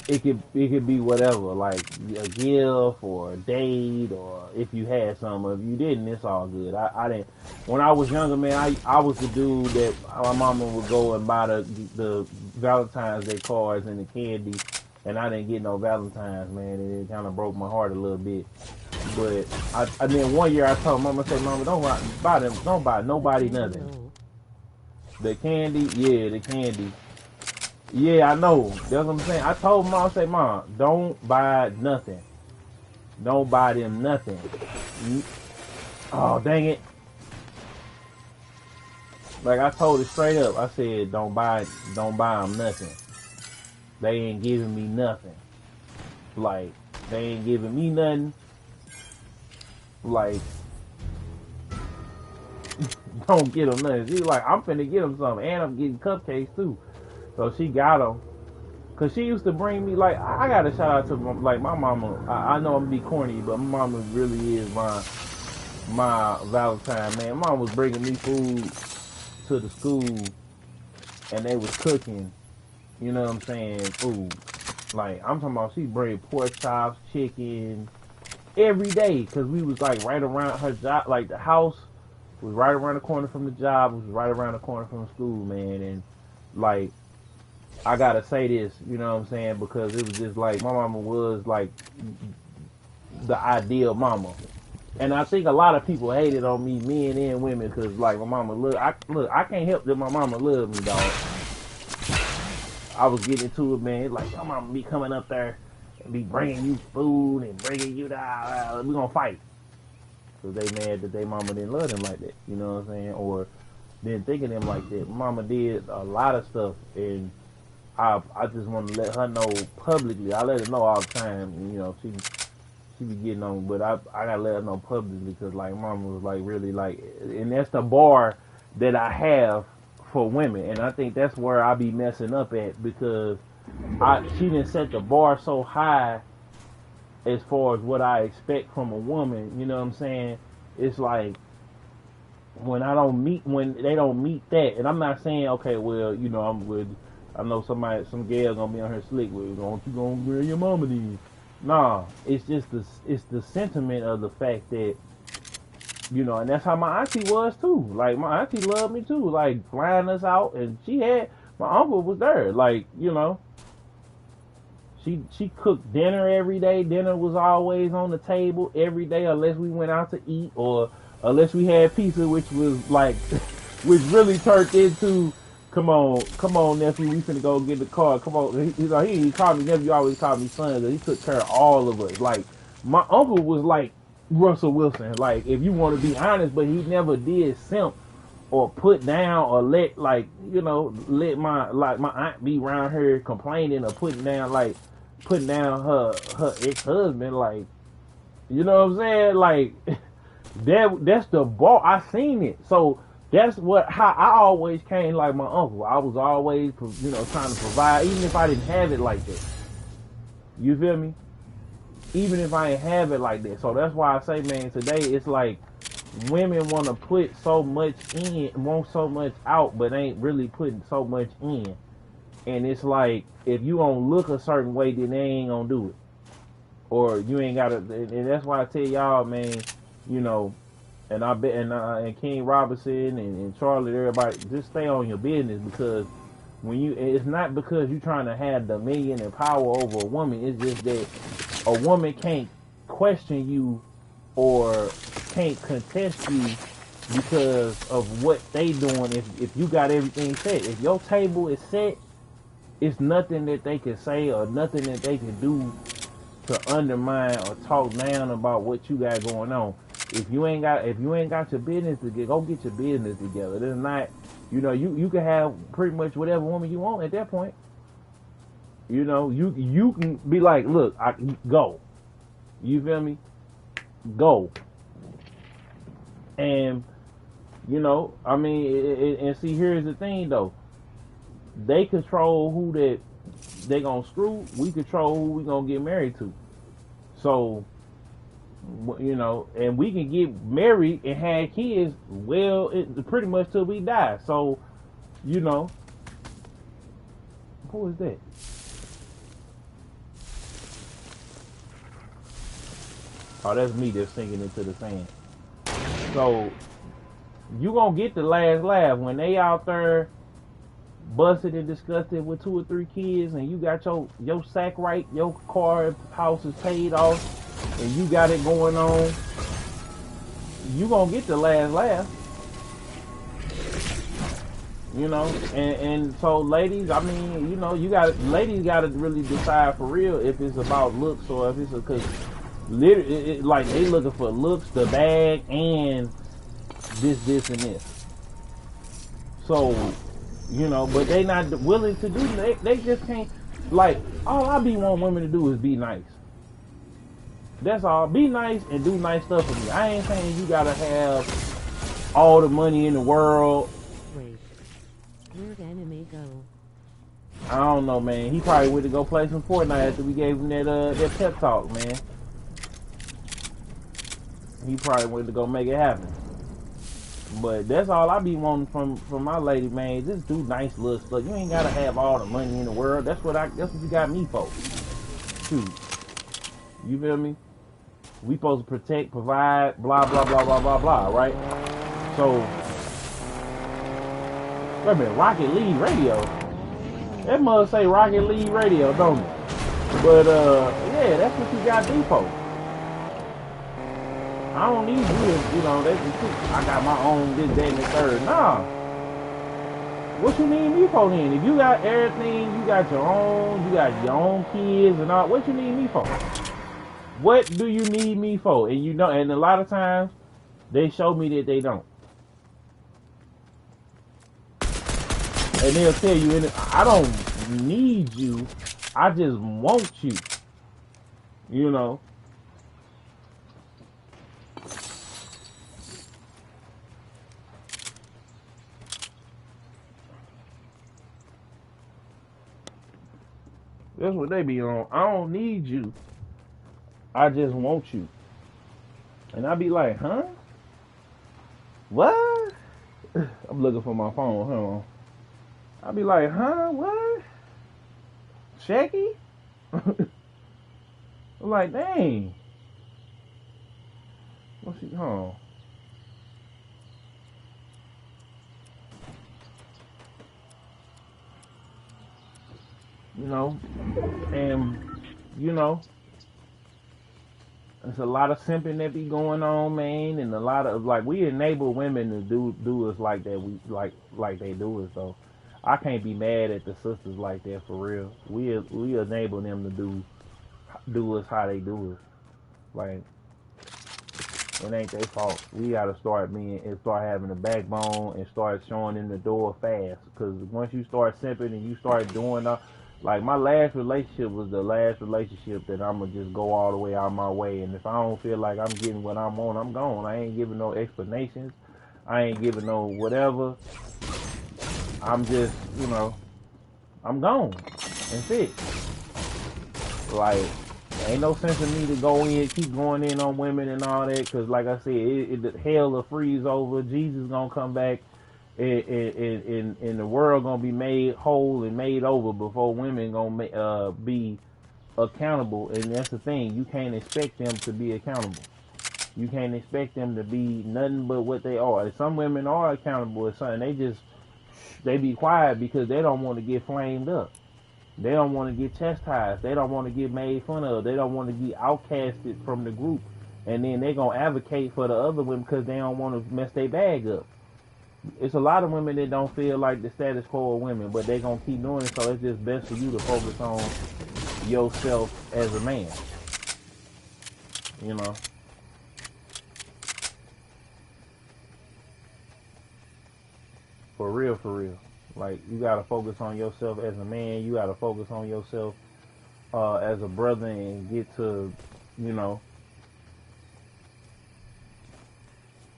it could be whatever, like a gift or a date, or if you had some. If you didn't, it's all good. I didn't. When I was younger, man, I was the dude that my mama would go and buy the Valentine's Day cards and the candy, and I didn't get no Valentine's, man, and it kind of broke my heart a little bit. But I then one year I told Mama, I said, Mama, don't buy nobody nothing. No. The candy, yeah, the candy. Yeah, I know. That's what I'm saying. I told Mom, I said, Mom, don't buy nothing. Don't buy them nothing. Oh, dang it. Like I told it straight up. I said, don't buy them nothing. They ain't giving me nothing. Like, they ain't giving me nothing. Like, don't get them nothing. She's like, I'm finna get them something. And I'm getting cupcakes too. So she got them. Cause she used to bring me, like, I gotta shout out to like my mama. I know I'm gonna be corny, but my mama really is my Valentine, man. Mom was bringing me food to the school, and they was cooking. You know what I'm saying? Food. Like I'm talking about, she bring pork chops, chicken every day. Cause we was like right around her job. Like the house was right around the corner from the job. Was right around the corner from the school, man. And like, I gotta say this, you know what I'm saying? Because it was just like my mama was like the ideal mama. And I think a lot of people hated on me, men and women, because like my mama I can't help that my mama loved me, dog. I was getting into it, man. Like my mama be coming up there and be bringing you food and bringing you we gonna fight. Cause they mad that they mama didn't love them like that, you know what I'm saying? Or didn't think of them like that. Mama did a lot of stuff, and I just want to let her know publicly. I let her know all the time, you know, she be getting on, but I gotta let her know publicly because like mama was like really like, and that's the bar that I have for women, and I think that's where I be messing up at because she didn't set the bar so high as far as what I expect from a woman. You know what I'm saying? It's like when they don't meet that, and I'm not saying okay, well, you know, I know some gal gonna be on her slick with, don't you gonna grill your mama these? Nah, it's just it's the sentiment of the fact that, you know, and that's how my auntie was too. Like my auntie loved me too, like flying us out, and my uncle was there, like, you know. She cooked dinner every day. Dinner was always on the table every day, unless we went out to eat or unless we had pizza, which was like, which really turned into, come on, nephew, we finna go get the car. Come on, he called me nephew, always called me son, because he took care of all of us. Like my uncle was like Russell Wilson, like if you want to be honest, but he never did simp or put down or let, like, you know, let my aunt be around her complaining or putting down her ex-husband, like, you know what I'm saying? Like that's the ball. I seen it. So that's how I always came like my uncle. I was always, you know, trying to provide, even if I didn't have it like that. You feel me? Even if I didn't have it like that. So that's why I say, man, today it's like women want to put so much in, want so much out, but ain't really putting so much in. And it's like, if you don't look a certain way, then they ain't gonna do it. Or you ain't gotta, and that's why I tell y'all, man, you know, and I bet, and King Robinson and Charlotte, everybody, just stay on your business, because it's not because you're trying to have dominion and power over a woman, it's just that a woman can't question you or can't contest you because of what they doing. If you got everything set, if your table is set, it's nothing that they can say or nothing that they can do to undermine or talk down about what you got going on. If you ain't got your business together, go get your business together. There's not, you know, you can have pretty much whatever woman you want at that point. You know, you can be like, look, go. You feel me? Go. And, you know, I mean, and see, here's the thing though. They control who that they gonna screw. We control who we gonna get married to. So, you know, and we can get married and have kids, well, pretty much till we die. So, you know, who is that? Oh, that's me just sinking into the sand. So, you gonna get the last laugh when they out there busted and disgusted with 2 or 3 kids, and you got your sack right, your car, house is paid off, and you got it going on. You gonna get the last laugh. You know, and so ladies, I mean, you know, ladies gotta really decide for real if it's about looks or if it's because literally, like, they looking for looks, the bag, and this, and this. So, you know, but they not willing to do. They just can't. Like, all I be want women to do is be nice. That's all. Be nice and do nice stuff for me. I ain't saying you gotta have all the money in the world. Wait, where'd anime go? I don't know, man. He probably went to go play some Fortnite after we gave him that pep talk, man. He probably went to go make it happen. But that's all I be wanting from my lady, man. Just do nice little stuff. You ain't gotta have all the money in the world. That's what you got me for. Shoot. You feel me? We supposed to protect, provide, blah blah blah blah blah blah, right? So, wait a minute, Rocket League Radio. That must say Rocket League Radio, don't it? But yeah, that's what you got me for. I don't need you to, you know, I got my own this, that, and the third. Nah. What you need me for then? If you got everything, you got your own kids and all, what you need me for? What do you need me for? And you know, and a lot of times, they show me that they don't. And they'll tell you, I don't need you, I just want you. You know? That's what they be on. I don't need you. I just want you. And I be like, huh? What? I'm looking for my phone. Hold on. I be like, huh? What? Shaky? I'm like, dang. What's she? Hold on. You know, and you know, there's a lot of simping that be going on, man, and a lot of like we enable women to do us like that. We like they do us though. I can't be mad at the sisters like that for real. We enable them to do us how they do us. Like it ain't their fault. We gotta start having a backbone and start showing them the door fast. Cause once you start simping and you start doing like my last relationship was the last relationship that I'm gonna just go all the way out my way. And if I don't feel like I'm getting what I'm on, I'm gone. I ain't giving no explanations. I ain't giving no whatever. I'm just, I'm gone. That's it. Like, ain't no sense in me to keep going in on women and all that. Cause like I said, hell will freeze over. Jesus gonna come back. And the world gonna be made whole and made over before women gonna be accountable. And that's the thing, you can't expect them to be accountable. You can't expect them to be nothing but what they are. And some women are accountable at something. They be quiet because they don't want to get flamed up. They don't want to get chastised. They don't want to get made fun of. They don't want to get outcasted from the group. And then they gonna advocate for the other women because they don't want to mess their bag up. It's a lot of women that don't feel like the status quo of women, but they gonna keep doing it. So it's just best for you to focus on yourself as a man. For real, for real. Like you gotta focus on yourself as a man. You gotta focus on yourself as a brother and get to,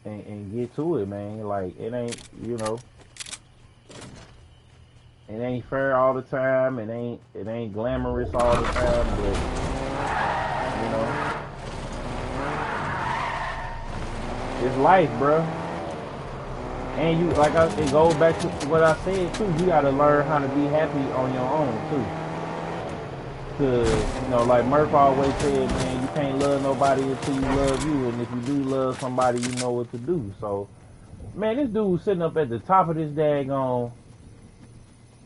and get to it, man. Like it ain't, it ain't fair all the time. It ain't glamorous all the time, but it's life, bro. And you, it goes back to what I said too. You gotta learn how to be happy on your own too. Cause like Murph always said, man, you can't love nobody until you love you, and if you do love somebody, you know what to do. So, man, this dude sitting up at the top of this daggone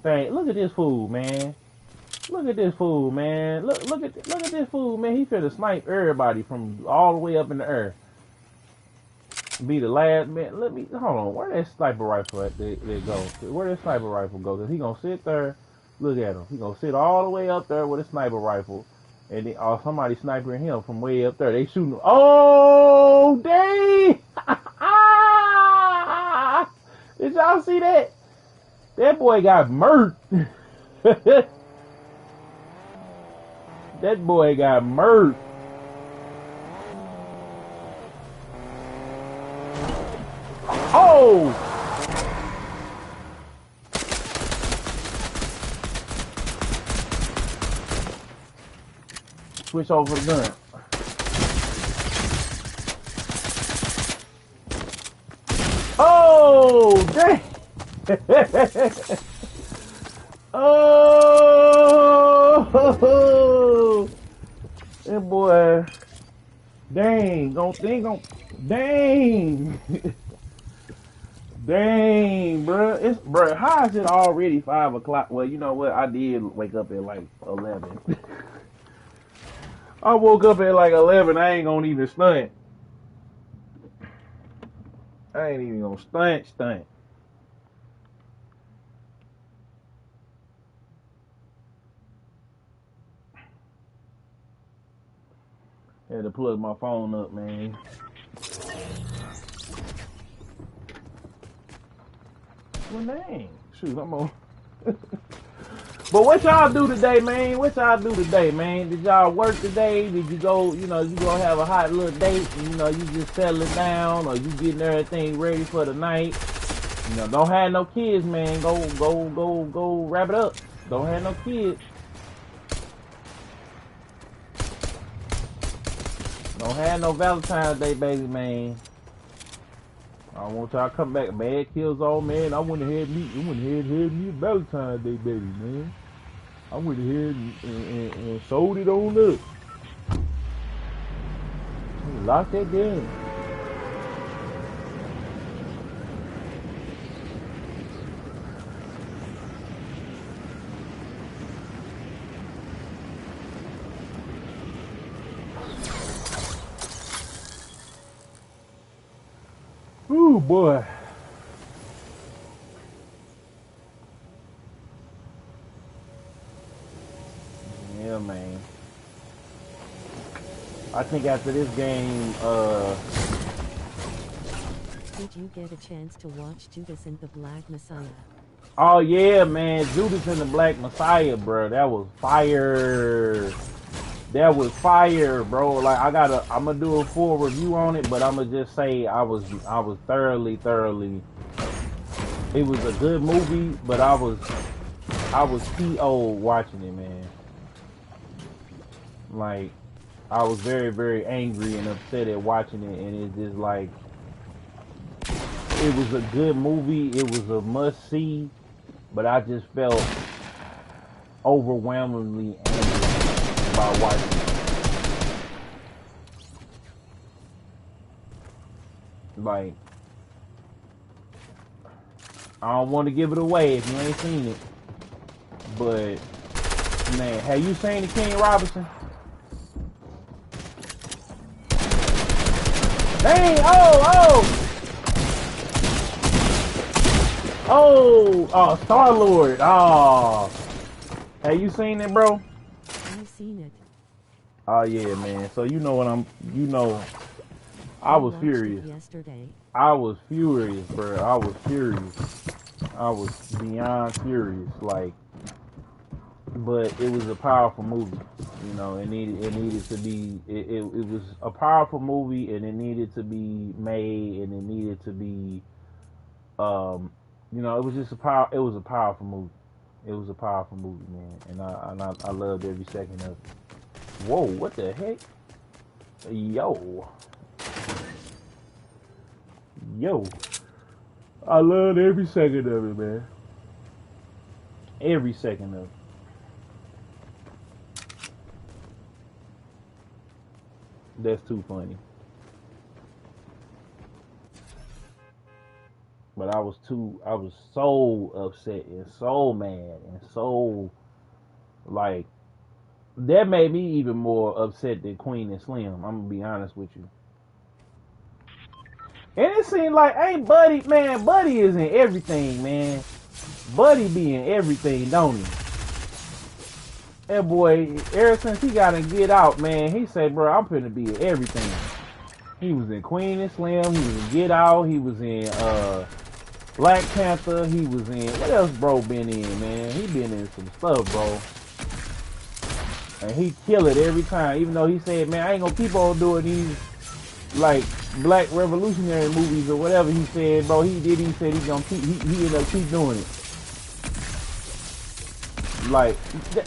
thing. Look at this fool, man. Look at this fool, man. Look at this fool, man. He finna snipe everybody from all the way up in the air. Be the last man. Hold on. Where that sniper rifle they go? Where that sniper rifle go? Cause he gonna sit there. Look at him. He gonna sit all the way up there with a sniper rifle, and then somebody sniping him from way up there. They shooting him. Oh, dang! Did y'all see that? That boy got murked. That boy got murked. Oh! Switch over the gun. Oh, dang! Oh, that boy, dang, dang, dang, bro, how is it already 5 o'clock? Well, you know what? I did wake up at like 11. I woke up at like 11. I ain't gonna even stunt. I ain't even gonna stunt. Had to plug my phone up, man. Well, dang. Shoot, I'm on. But what y'all do today, man? Did y'all work today? Did you go, you gonna have a hot little date? You just settling down, or you getting everything ready for the night? Don't have no kids, man. Go wrap it up. Don't have no kids. Don't have no Valentine's Day, baby, man. I want y'all to come back. Man, kills all man. I went ahead and me a Valentine's Day, baby, man. I went ahead and sold it on up. Lock that down. Ooh, boy. Yeah, man. I think after this game, Did you get a chance to watch Judas and the Black Messiah? oh yeah, man, Judas and the Black Messiah, bro. That was fire. That was fire, bro. Like I'm gonna do a full review on it, but I'm gonna just say I was thoroughly. It was a good movie, but I was PO watching it, man. Like I was very angry and upset at watching it, and it's just like it was a good movie. It was a must see, but I just felt overwhelmingly angry about watching it. Like, I don't want to give it away if you ain't seen it, but man, have you seen the King Robinson? Dang! Oh, Star-Lord. Oh, have you seen it, bro? I've seen it. Oh yeah, man. So you know what I was furious. Yesterday. I was furious, bro. I was furious. I was beyond furious. Like, but it was a powerful movie. You know, it needed to be. It was a powerful movie, and it needed to be made, and it needed to be. You know, it was just It was a powerful movie. It was a powerful movie, man, and I loved every second of it. Whoa, what the heck? Yo, I loved every second of it, man. Every second of it. That's too funny. But I was so upset and so mad and so, like, that made me even more upset than Queen and Slim. I'm gonna be honest with you. And it seemed like, hey, Buddy, man, Buddy is in everything, man. Buddy be in everything, don't he? That boy, ever since he got to Get Out, man, he said, bro, I'm finna be in everything. He was in Queen and Slim, he was in Get Out, he was in Black Panther, he was in, what else bro been in, man? He been in some stuff, bro. And he kill it every time, even though he said, man, I ain't gonna keep on doing these, like, black revolutionary movies or whatever he said, bro. He said he ended up keep doing it. Like,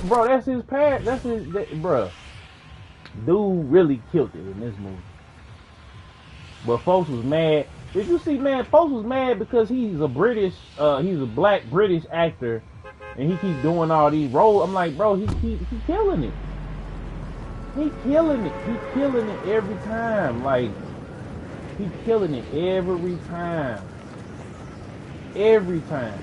bro, that's his past, bro. Dude really killed it in this movie. But folks was mad. Did you see, man, folks was mad because he's a black British actor, and he keep doing all these roles. I'm like, bro, he killing it. He killing it every time. Like, he killing it every time. Every time.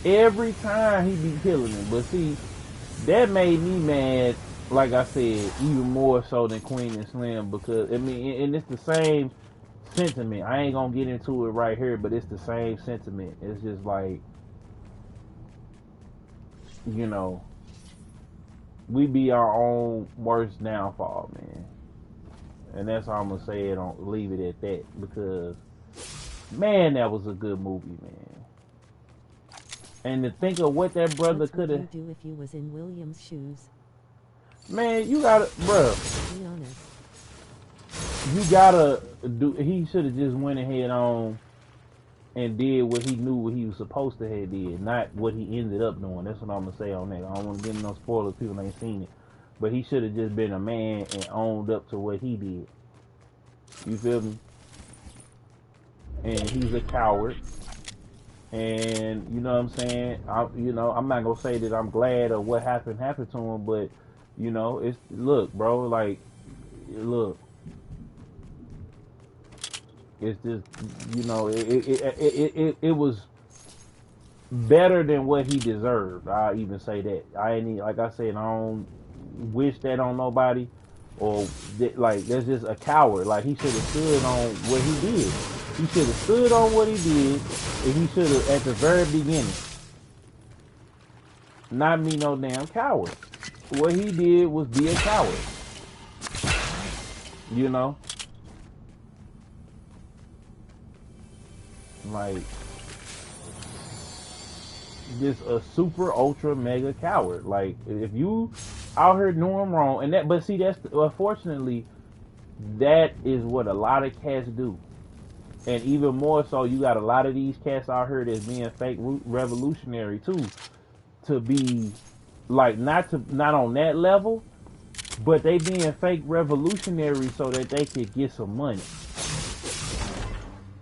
Every time he be killing it. But see, that made me mad, like I said, even more so than Queen and Slim, because, I mean, and it's the same sentiment. I ain't gonna get into it right here, but it's the same sentiment. It's just like, you know, we be our own worst downfall, man. And that's all I'm gonna say. Don't leave it at that, because, man, that was a good movie, man. And to think of what that brother could have. What would you do if you was in William's shoes? Man, you gotta, bruh, Be honest. you gotta do. He should have just went ahead on and did what he knew what he was supposed to have did, not what he ended up doing. That's what I'm gonna say on that. I don't want to get into no spoilers. People ain't seen it, but he should have just been a man and owned up to what he did. You feel me? And he's a coward. And you know what I'm saying? I'm not gonna say that I'm glad of what happened to him, but it's look, bro, like look, it's just it was better than what he deserved. I even say that. I ain't like I said, I don't wish that on nobody, or like that's just a coward. Like he should have stood on what he did. He should have stood on what he did, and he should have at the very beginning. Not me no damn coward. What he did was be a coward. You know? Like just a super ultra mega coward. Like if you out here doing wrong and that, but see that's unfortunately that is what a lot of cats do. And even more so, you got a lot of these cats out here that's being fake revolutionary too, to be like not on that level, but they being fake revolutionary so that they could get some money.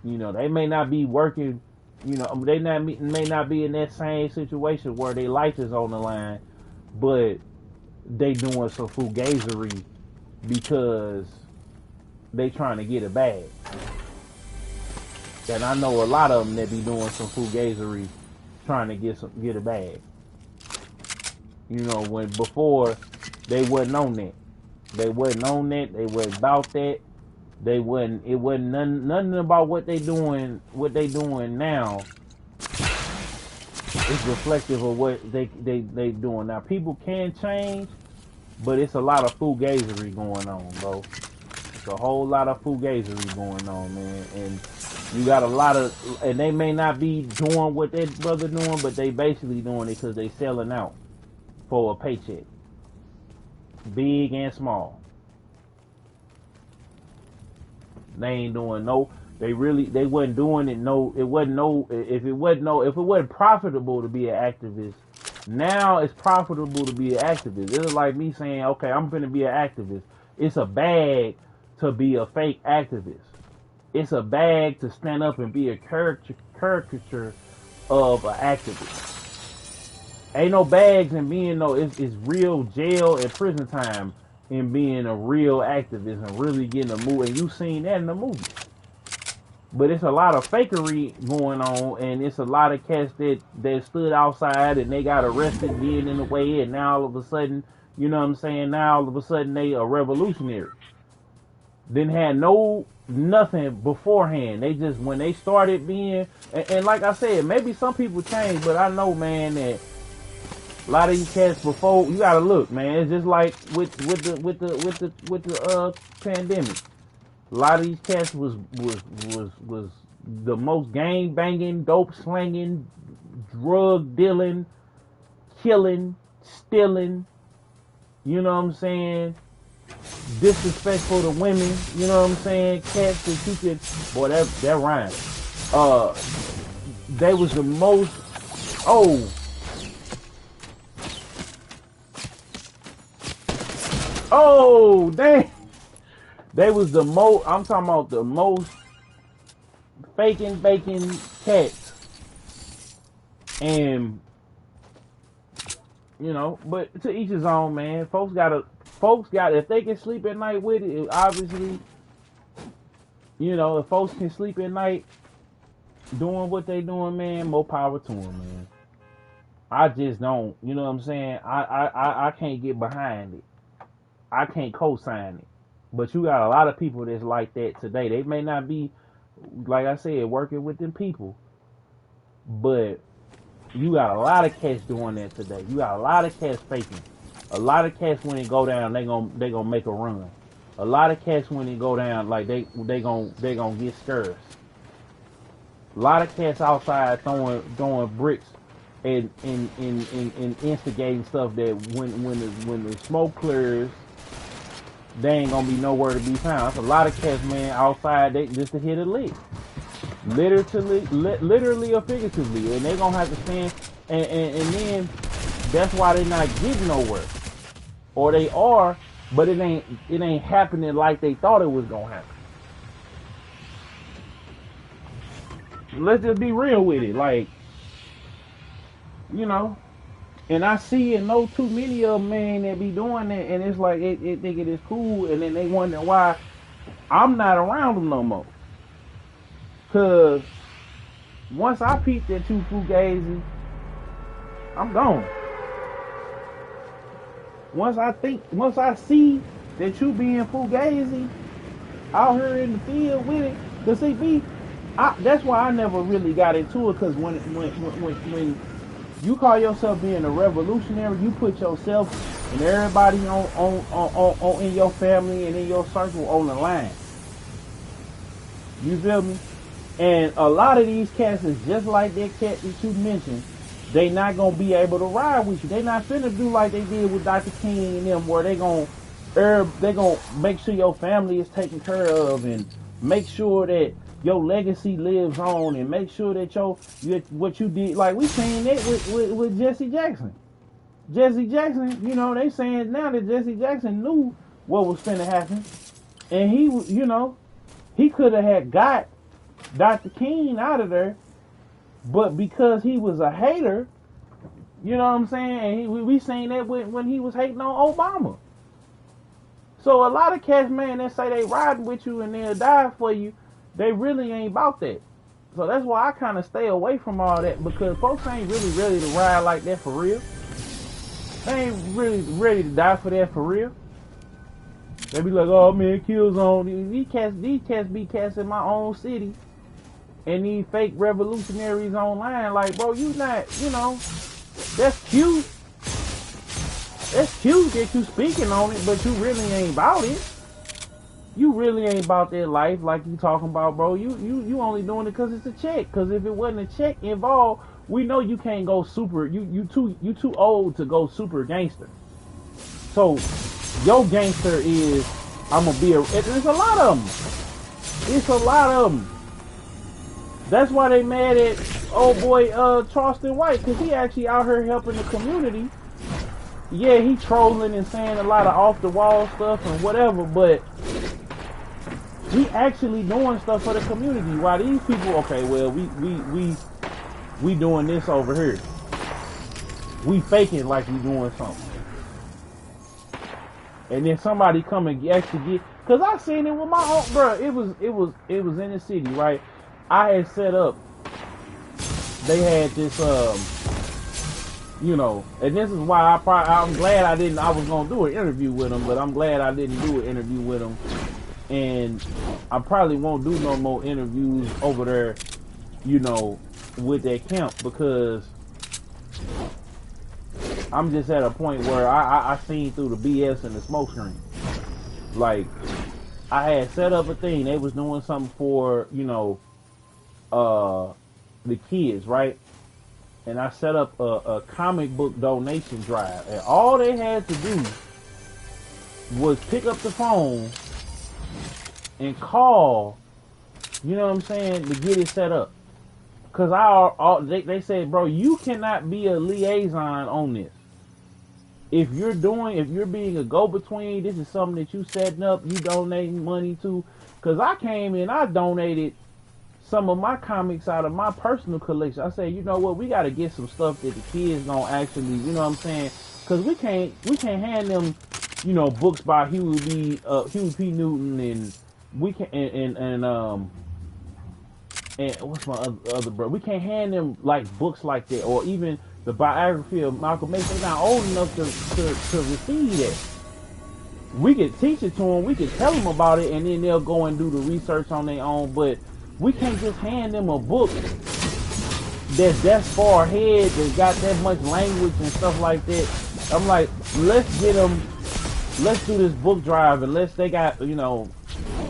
They may not be working. They may not be in that same situation where their life is on the line, but they doing some fugazery because they trying to get a bag. And I know a lot of them that be doing some fugazery trying to get a bag. When before they wasn't on that. They wasn't on that. They wasn't about that. It wasn't nothing about what they doing now is reflective of what they doing now. People can change, but it's a lot of fugazery going on, bro. It's a whole lot of fugazery going on, man. And you got a lot of, and they may not be doing what their brother doing, but they basically doing it because they selling out for a paycheck, big and small. They ain't doing they wasn't doing it. If it wasn't profitable to be an activist, now it's profitable to be an activist. It's like me saying, okay, I'm gonna be an activist. It's a bag to be a fake activist. It's a bag to stand up and be a caricature of an activist. Ain't no bags in being it's real jail and prison time in being a real activist and really getting a move. And you seen that in the movie. But it's a lot of fakery going on, and it's a lot of cats that stood outside and they got arrested being in the way, and now all of a sudden, you know what I'm saying, now all of a sudden they a revolutionary. Didn't have nothing beforehand. They just, when they started being, and like I said, maybe some people change, but I know, man, that a lot of these cats before, you gotta look, man. It's just like with the pandemic. A lot of these cats was the most gang banging, dope slanging, drug dealing, killing, stealing. You know what I'm saying? Disrespectful to women. You know what I'm saying? Cats that you could, boy, that rhymes. They was the most. Oh, dang. They was the most, I'm talking about the most faking bacon cats. And, but to each his own, man. Folks got, if they can sleep at night with it, obviously, if folks can sleep at night doing what they doing, man, more power to them, man. I just don't, you know what I'm saying? I can't get behind it. I can't co-sign it. But you got a lot of people that's like that today. They may not be, like I said, working with them people. But you got a lot of cats doing that today. You got a lot of cats faking. A lot of cats when it go down, they gonna make a run. A lot of cats when it go down, like they gonna get scarce. A lot of cats outside throwing bricks and instigating stuff that when the smoke clears, they ain't gonna be nowhere to be found. That's a lot of cats, man, outside they just to hit a lick, literally or figuratively, and they gonna have to stand. And then that's why they not getting nowhere, or they are, but it ain't happening like they thought it was gonna happen. Let's just be real with it, like, you know. And I see and know too many of them, man, that be doing that, and it's like it think it is cool, and then they wonder why I'm not around them no more. Cause once I peeped at you fugazi, I'm gone. Once I see that you being fugazi out here in the field with it, cause see me, that's why I never really got into it. Cause when you call yourself being a revolutionary, you put yourself and everybody on in your family and in your circle on the line. You feel me? And a lot of these cats is just like that cat that you mentioned. They not gonna be able to ride with you. They not finna do like they did with Dr. King and them, where they gonna make sure your family is taken care of and make sure that your legacy lives on, and make sure that what you did, like we seen it with Jesse Jackson. Jesse Jackson, you know, they saying now that Jesse Jackson knew what was finna happen, and he, you know, he could have had got Dr. King out of there, but because he was a hater, you know what I'm saying, and we seen that when he was hating on Obama. So a lot of cats, man, that say they riding with you and they'll die for you, they really ain't about that. So that's why I kind of stay away from all that, because folks ain't really ready to ride like that for real. They ain't really ready to die for that for real. They be like, oh man, Killzone. These cats be cats in my own city, and these fake revolutionaries online. Like, bro, you not, you know, that's cute. That's cute that you speaking on it, but you really ain't about it. You really ain't about that life like you talking about, bro. You only doing it because it's a check. Because if it wasn't a check involved, we know you can't go super. You too old to go super gangster. So your gangster is, I'm gonna be a. There's a lot of them. It's a lot of them. That's why they mad at old boy Charleston White, because he actually out here helping the community. Yeah, he trolling and saying a lot of off the wall stuff and whatever, but we actually doing stuff for the community. While these people, okay, well, we doing this over here. We faking like we doing something. And then somebody come and actually get, cause I seen it with my own, bro. It was in the city, right? I had set up. They had this, you know, and this is why I'm glad I was gonna do an interview with him, but I'm glad I didn't do an interview with him. And I probably won't do no more interviews over there, you know, with that camp, because I'm just at a point where I seen through the BS and the smoke screen. Like, I had set up a thing. They was doing something for, you know, the kids, right? And I set up a comic book donation drive. And all they had to do was pick up the phone and call, you know what I'm saying, to get it set up. Because they said, bro, you cannot be a liaison on this. If you're being a go-between, this is something that you setting up, you donating money to. Because I came in, I donated some of my comics out of my personal collection. I said, you know what, we got to get some stuff that the kids gonna actually, you know what I'm saying? Because we can't hand them, you know, books by Huey P. Newton, and we can and what's my other bro? We can't hand them like books like that, or even the biography of Malcolm X. They're not old enough to receive that. We could teach it to them, we could tell them about it, and then they'll go and do the research on their own. But we can't just hand them a book that's far ahead, that got that much language and stuff like that. I'm like, let's do this book drive, and they got, you know,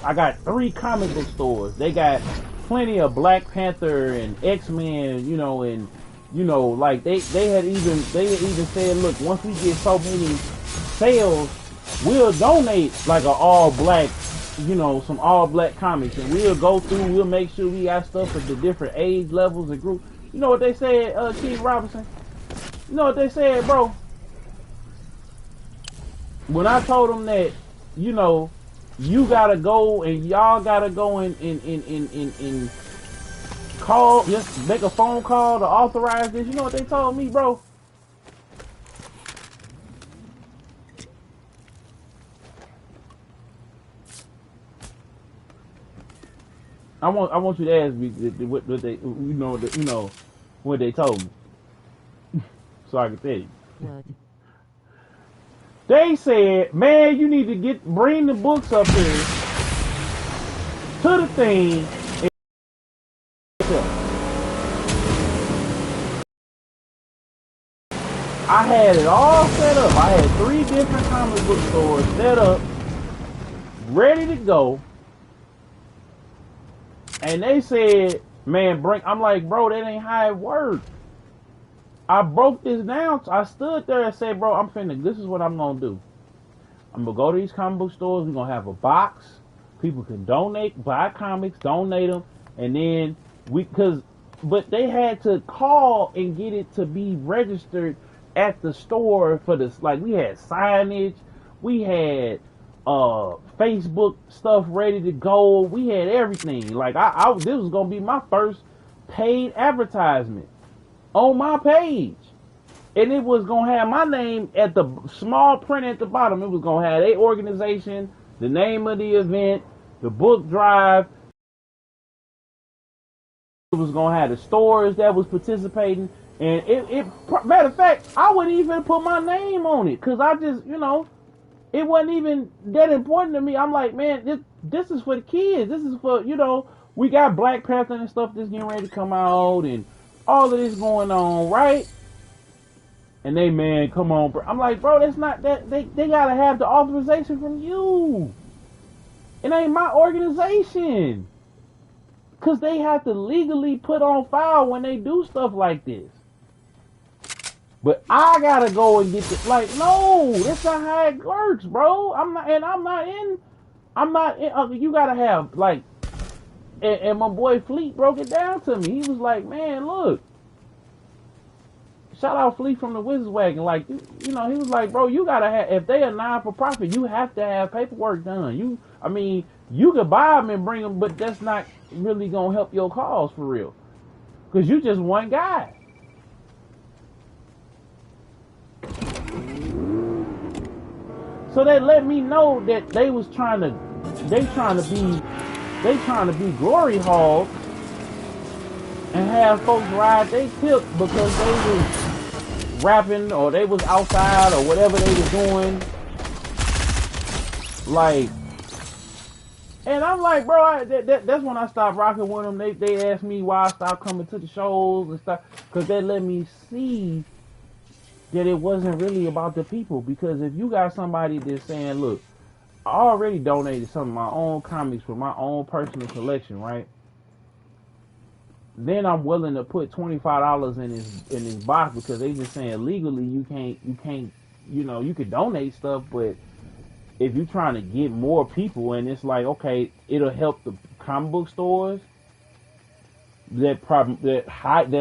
I got 3 comic book stores. They got plenty of Black Panther and X-Men, you know, and you know, like they had even said, look, once we get so many sales, we'll donate like an all black, you know, some all black comics, and we'll go through, we'll make sure we got stuff for the different age levels and groups. You know what they said, Keith Robinson? You know what they said, bro? When I told them that, you know, you gotta go and y'all gotta go and call, just make a phone call to authorize this. You know what they told me, bro? I want you to ask me what they, you know what they told me, so I can tell you. What? They said, man, you need to bring the books up here to the thing. I had it all set up. I had 3 different comic book stores set up, ready to go. And they said, man, I'm like, bro, that ain't how it works. I broke this down. I stood there and said, bro, this is what I'm going to do. I'm going to go to these comic book stores. We're going to have a box. People can donate, buy comics, donate them. And then but they had to call and get it to be registered at the store for this. Like, we had signage. We had Facebook stuff ready to go. We had everything. Like, this was going to be my first paid advertisement on my page. And it was going to have my name at the small print at the bottom. It was going to have their organization, the name of the event, the book drive. It was going to have the stores that was participating. And matter of fact, I wouldn't even put my name on it. Because I just, you know, it wasn't even that important to me. I'm like, man, this is for the kids. This is for, you know, we got Black Panther and stuff that's getting ready to come out. And all of this going on, right? And they, man, come on, bro. I'm like, bro, that's not that. They gotta have the authorization from you. It ain't my organization. Cause they have to legally put on file when they do stuff like this. But I gotta go and get the, like, no, that's not how it works, bro. I'm not in, you gotta have, like, and my boy Fleet broke it down to me. He was like, man, look. Shout out Fleet from the Wizards Wagon. Like, you know, he was like, bro, you gotta have, if they are non-for-profit, you have to have paperwork done. You could buy them and bring them, but that's not really gonna help your cause for real. Cause you just one guy. So they let me know that they trying to be glory hogs and have folks ride they tip because they was rapping or they was outside or whatever they was doing. Like, and I'm like, bro, that's when I stopped rocking with them. They asked me why I stopped coming to the shows and stuff, because they let me see that it wasn't really about the people. Because if you got somebody that's saying, look, I already donated some of my own comics for my own personal collection, right? Then I'm willing to put $25 in his box because they just saying legally you can't, you know, you could donate stuff, but if you're trying to get more people, and it's like, okay, it'll help the comic book stores that's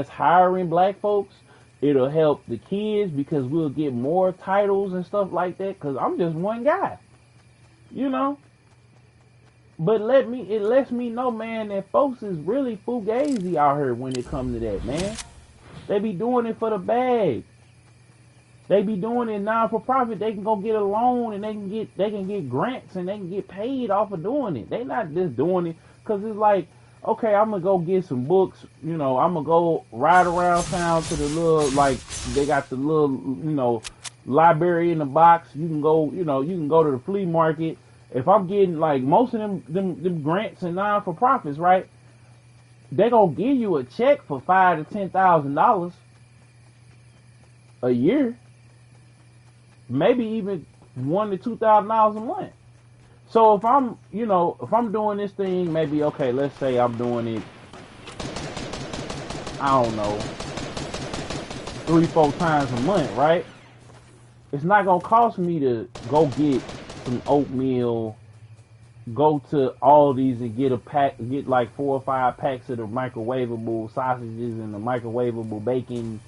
hiring Black folks. It'll help the kids because we'll get more titles and stuff like that. Because I'm just one guy, you know. But it lets me know, man, that folks is really fugazi out here when it comes to that, man. They be doing it for the bag. They be doing it non-for-profit. They can go get a loan and they can get grants and they can get paid off of doing it. They not just doing it because it's like, okay, I'm gonna go get some books. You know, I'm gonna go ride around town to the little, like, they got the little, you know, library in the box. You can go, you know, you can go to the flea market. If I'm getting, like, most of them grants and non-for-profits, right? They gonna give you a check for $5,000 to $10,000 a year, maybe even $1,000 to $2,000 a month. So if I'm, you know, if I'm doing this thing, maybe, okay, let's say I'm doing it, I don't know, 3-4 times a month, right? It's not gonna cost me to go get some oatmeal, go to Aldi's and get like 4 or 5 packs of the microwavable sausages and the microwavable bacon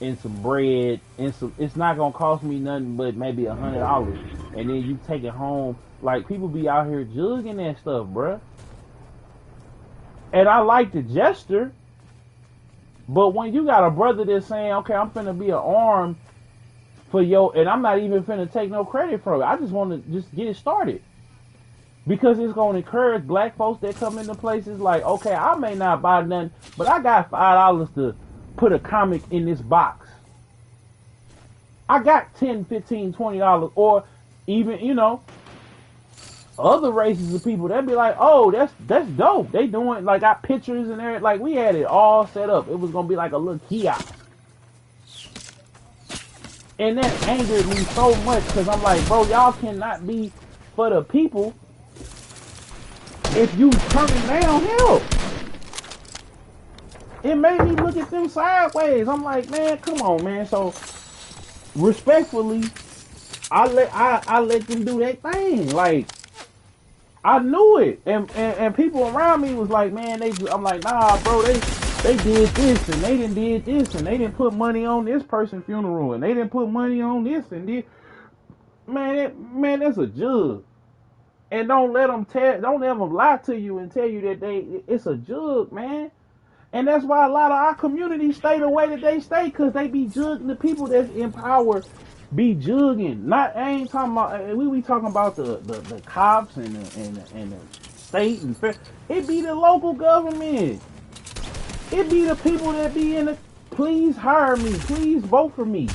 and some bread and some. It's not gonna cost me nothing but maybe $100, and then you take it home. Like, people be out here jugging that stuff, bruh. And I like the gesture, but when you got a brother that's saying, okay, I'm finna be an arm for your, and I'm not even finna take no credit from it. I just want to just get it started. Because it's going to encourage black folks that come into places like, okay, I may not buy nothing, but I got $5 to put a comic in this box. I got $10, $15, $20, or even, you know, other races of people, they'd be like, oh, that's dope. They doing, like, got pictures and everything. Like, we had it all set up. It was going to be like a little kiosk. And that angered me so much because I'm like, bro, y'all cannot be for the people if you turning down help. It made me look at them sideways. I'm like, man, come on, man. So respectfully, I let them do that thing. Like, I knew it, and people around me was like, man, I'm like, nah, bro, they did this and they did this and they didn't put money on this person's funeral and they didn't put money on this and this. Man, that's a jug. And don't let them lie to you and tell you that it's a jug, man. And that's why a lot of our communities stay the way that they stay, because they be jugging. The people that's in power be jugging. Not, I ain't talking about, we talking about the cops and the state and fair. It be the local government. It be the people that be in the, please hire me, please vote for me.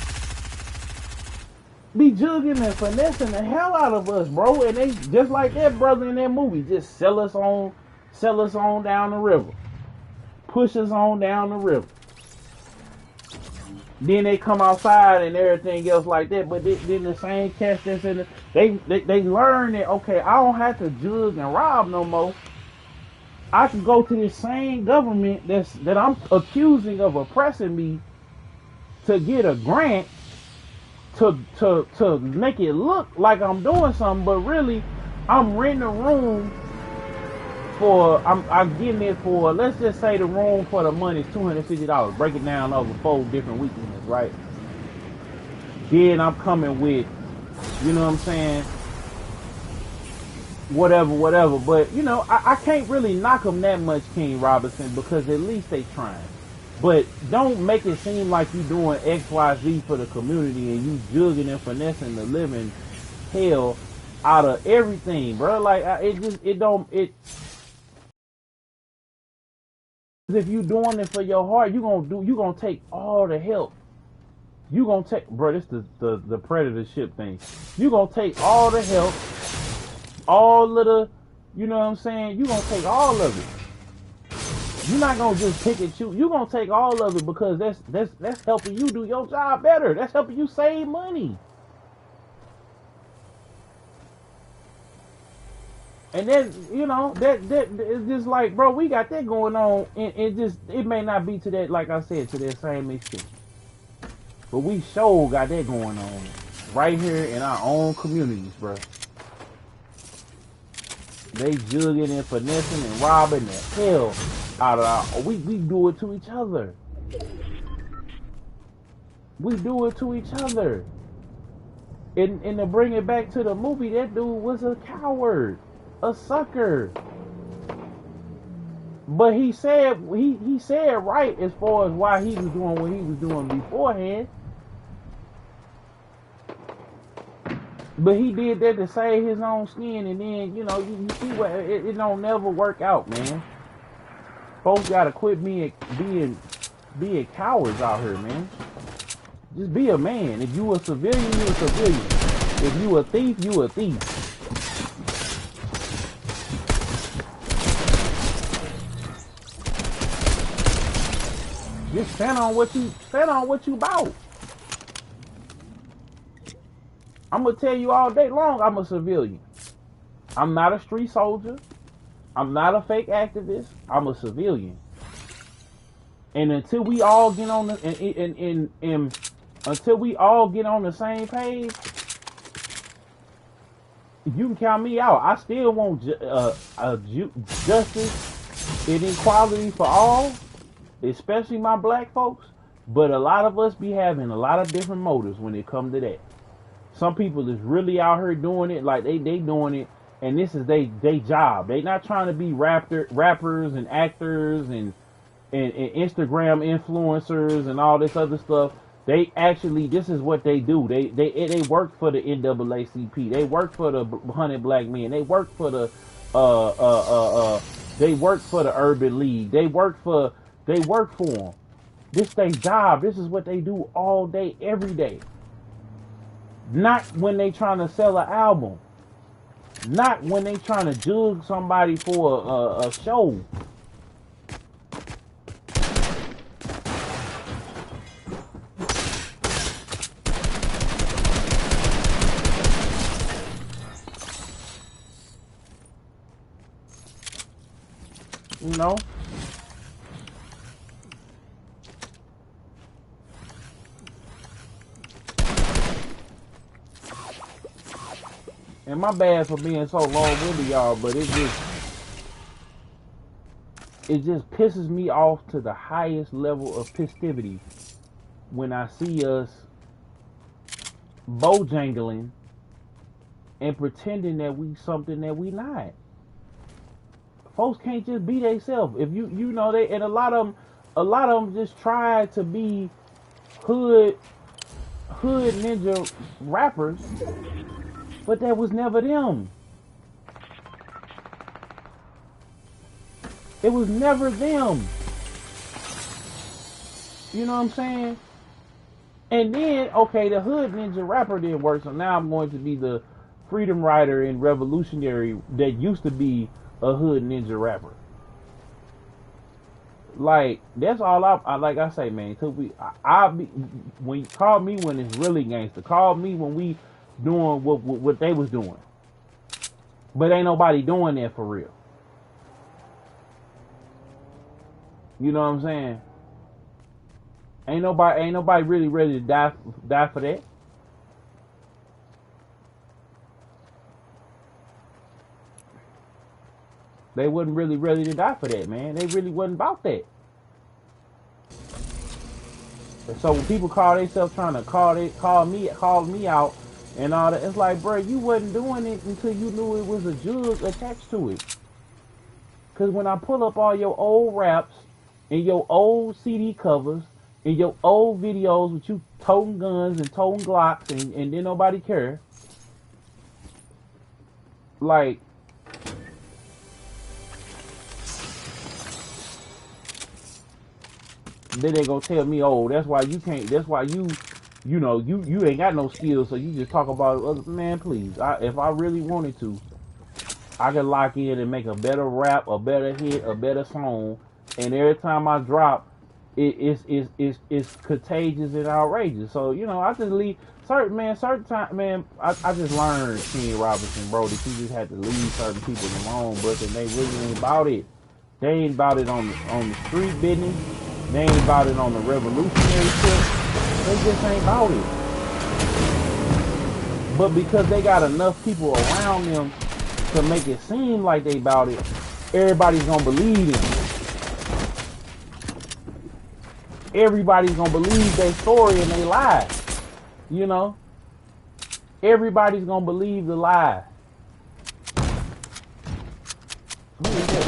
Be jugging and finessing the hell out of us, bro. And they, just like that brother in that movie, just sell us on down the river. Push us on down the river. Then they come outside and everything else like that. But then the same cats that's in the, they learn that, okay, I don't have to jug and rob no more. I can go to this same government that I'm accusing of oppressing me to get a grant to make it look like I'm doing something, but really I'm renting a room for, I'm getting it for, let's just say the room for the money is $250. Break it down over 4 different weekends, right? Then I'm coming with, you know what I'm saying, whatever. But, you know, I can't really knock them that much, King Robinson, because at least they trying. But don't make it seem like you doing X, Y, Z for the community and you jugging and finessing the living hell out of everything, bro. Like, if you doing it for your heart, you gonna take all the help. You gonna take, bro, this the predatorship thing. You gonna take all the help, all of the, you know what I'm saying? You gonna take all of it. You're not gonna just pick and choose. You're gonna take all of it because that's helping you do your job better. That's helping you save money. And then, you know, that is just like, bro, we got that going on, and it may not be to that, like I said, to that same extent. But we sure got that going on right here in our own communities, bro. They jugging and finessing and robbing the hell out of our, we do it to each other. We do it to each other. And to bring it back to the movie, that dude was a coward, a sucker. But he said he said right as far as why he was doing what he was doing beforehand. But he did that to save his own skin, and then, you know, you see what, it don't never work out, man. Folks gotta quit being cowards out here, man. Just be a man. If you a civilian, you a civilian. If you a thief, you a thief. Just stand on what you about. I'm gonna tell you all day long, I'm a civilian. I'm not a street soldier. I'm not a fake activist. I'm a civilian. And until we all get on the and until we all get on the same page, you can count me out. I still want justice and equality for all, especially my black folks. But a lot of us be having a lot of different motives when it comes to that. Some people is really out here doing it like they doing it, and this is they job. They not trying to be rappers and actors and Instagram influencers and all this other stuff. They actually, this is what they do. They work for the NAACP. They work for the 100 Black Men. They work for the they work for the Urban League. They work for them. This their job. This is what they do all day, every day. Not when they trying to sell an album. Not when they trying to jug somebody for a show. You know? And my bad for being so long-winded, y'all, but it just pisses me off to the highest level of festivity when I see us bojangling and pretending that we something that we not. Folks can't just be themselves. If you know they, and a lot of them just try to be hood ninja rappers, but that was never them. It was never them. You know what I'm saying? And then, okay, the hood ninja rapper didn't work, so now I'm going to be the freedom rider and revolutionary that used to be a hood ninja rapper. Like, that's all I like I say, man. I be, when you call me when it's really gangster, call me when we doing what they was doing. But ain't nobody doing that for real. You know what I'm saying? Ain't nobody really ready to die for that. They wasn't really ready to die for that, man. They really wasn't about that. And so when people call themselves trying to call me out and all that, it's like, bro, you wasn't doing it until you knew it was a jug attached to it. Cause when I pull up all your old raps and your old CD covers and your old videos with you toting guns and toting Glocks and then nobody care. Like, then they gonna tell me, oh, that's why you can't, that's why you ain't got no skills, so you just talk about other. Man, please, if I really wanted to, I could lock in and make a better rap, a better hit, a better song, and every time I drop, it's contagious and outrageous. So, I just leave certain time, man, I just learned King Robinson, bro, that you just had to leave certain people alone, but they really ain't about it. They ain't about it on the street business. They ain't about it on the revolutionary shit. They just ain't about it. But because they got enough people around them to make it seem like they about it, everybody's gonna believe them. Everybody's gonna believe their story and they lie. Everybody's gonna believe the lie. Who is that?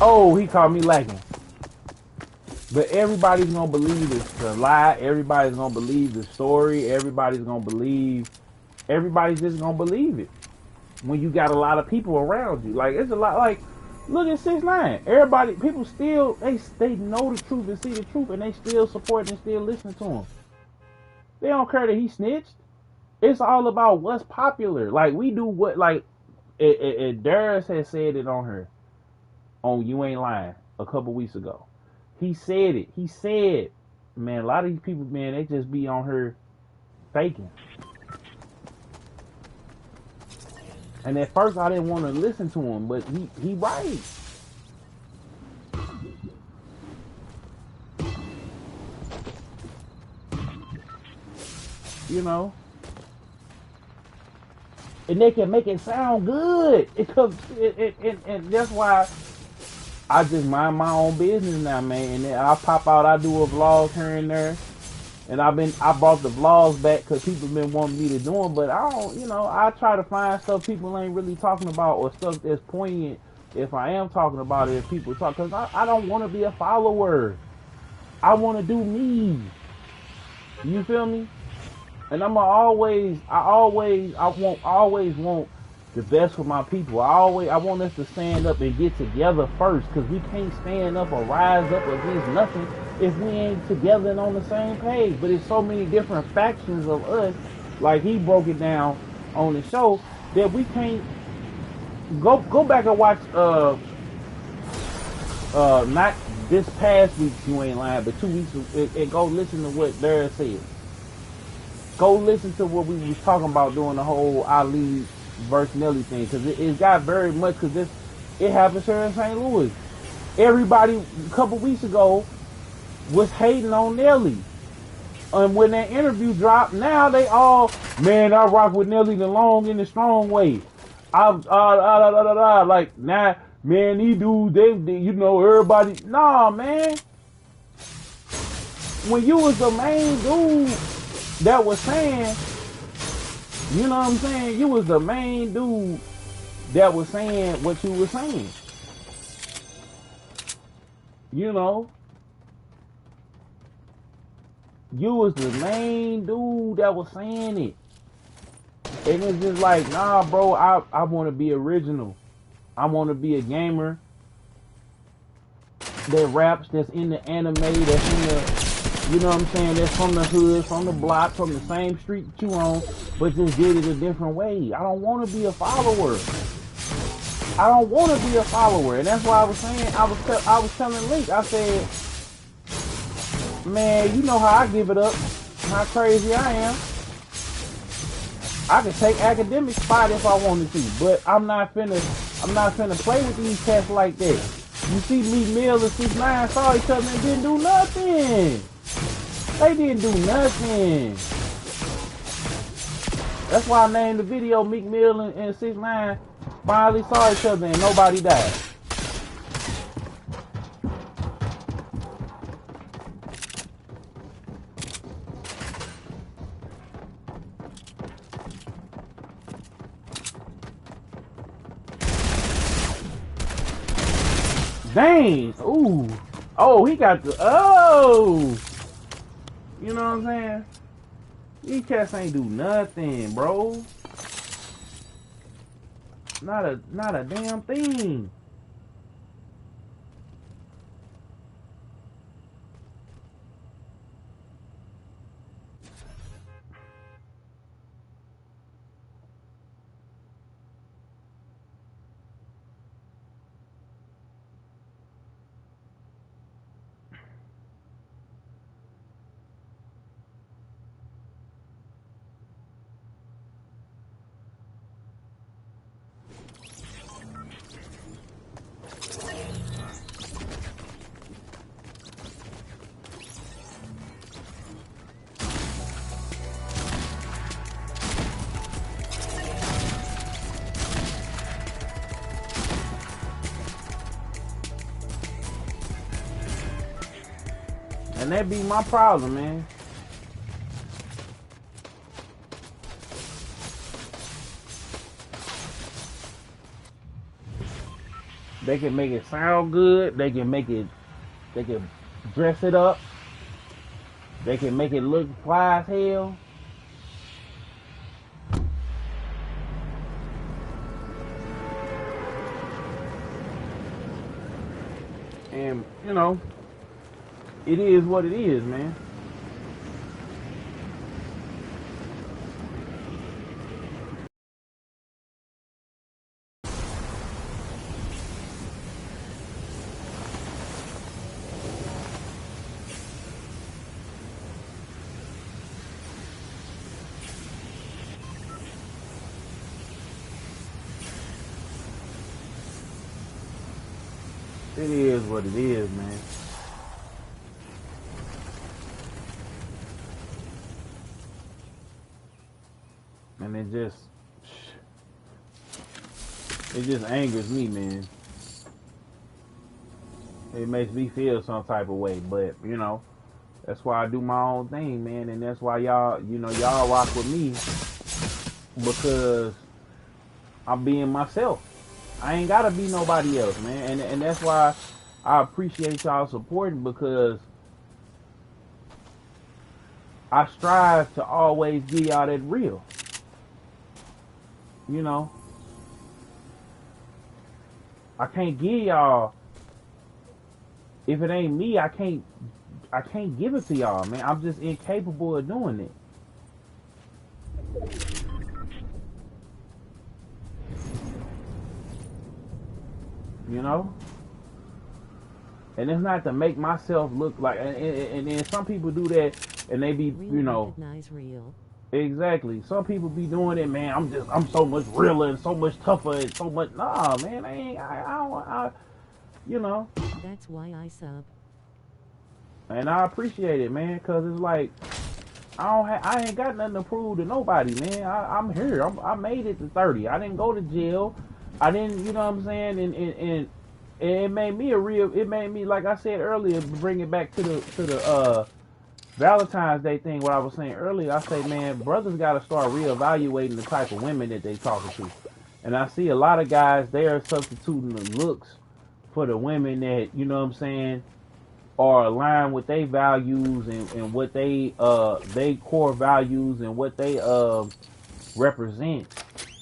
Oh, he called me lacking. But everybody's gonna believe the lie. Everybody's gonna believe the story. Everybody's just gonna believe it. When you got a lot of people around you. Like, it's a lot, like, look at 6ix9ine. People still, they know the truth and see the truth, and they still support and still listen to him. They don't care that he snitched. It's all about what's popular. Like, we do what, like, Darius has said it on her. On You Ain't Lying a couple weeks ago. He said it. He said, man, a lot of these people, man, they just be on her faking. And at first I didn't want to listen to him, but he right. You know, and they can make it sound good. And that's why I just mind my own business now, man. And then I pop out, I do a vlog here and there, and I brought the vlogs back because people been wanting me to do them, but I don't, I try to find stuff people ain't really talking about or stuff that's poignant. If I am talking about it, if people talk, because I don't want to be a follower. I want to do me. You feel me? And I always want the best for my people. I want us to stand up and get together first, because we can't stand up or rise up against nothing if we ain't together and on the same page. But it's so many different factions of us, like he broke it down on the show, that we can't go back and watch not this past week, you ain't lying, but 2 weeks and go listen to what Dara said. Go listen to what we was talking about doing the whole Ali versus Nelly thing, because it got very much, because it happens here in St. Louis. Everybody a couple weeks ago was hating on Nelly, and when that interview dropped, now they all, man, I rock with Nelly the long and the strong way. Like now, man, these dudes, they everybody. Nah, man. When you was the main dude that was saying, you know what I'm saying? You was the main dude that was saying what you were saying. You know? You was the main dude that was saying it. And it's just like, nah, bro, I want to be original. I want to be a gamer that raps, that's in the anime, that's in the, you know what I'm saying, that's from the hood, from the block, from the same street that you on, but just did it a different way. I don't want to be a follower. I don't want to be a follower. And that's why I was saying, I was telling Link, I said, man, you know how I give it up, how crazy I am. I could take academic spot if I wanted to, but I'm not finna play with these cats like that. You see Meek Mill and 6ix9ine saw each other and didn't do nothing. They didn't do nothing. That's why I named the video Meek Mill and 6ix9ine finally saw each other and nobody died. Dang. Ooh. Oh, he got the, oh. You know what I'm saying? These cats ain't do nothing, bro. Not a damn thing. And that be my problem, man. They can make it sound good. They can dress it up. They can make it look fly as hell. And, you know, it is what it is, man. It is what it is, man. And it just angers me, man. It makes me feel some type of way, but you know, that's why I do my own thing, man, and that's why y'all, you know, y'all rock with me because I'm being myself. I ain't gotta be nobody else, man, and that's why I appreciate y'all supporting because I strive to always give y'all that real, you know. I can't give y'all if it ain't me. I can't give it to y'all, man. I'm just incapable of doing it. You know? And it's not to make myself look like, and then some people do that and they be, Real you know. Recognize real. Exactly. Some people be doing it, man. I'm so much realer and so much tougher and so much, nah, man, you know. That's why I sub. And I appreciate it, man, cause it's like, I ain't got nothing to prove to nobody, man. I'm here. I made it to 30. I didn't go to jail. I didn't, you know what I'm saying? And it made me like I said earlier, bring it back to the Valentine's Day thing, what I was saying earlier. I say, man, brothers got to start reevaluating the type of women that they talking to. And I see a lot of guys, they are substituting the looks for the women that, you know what I'm saying, are aligned with their values and what they core values and what they represent.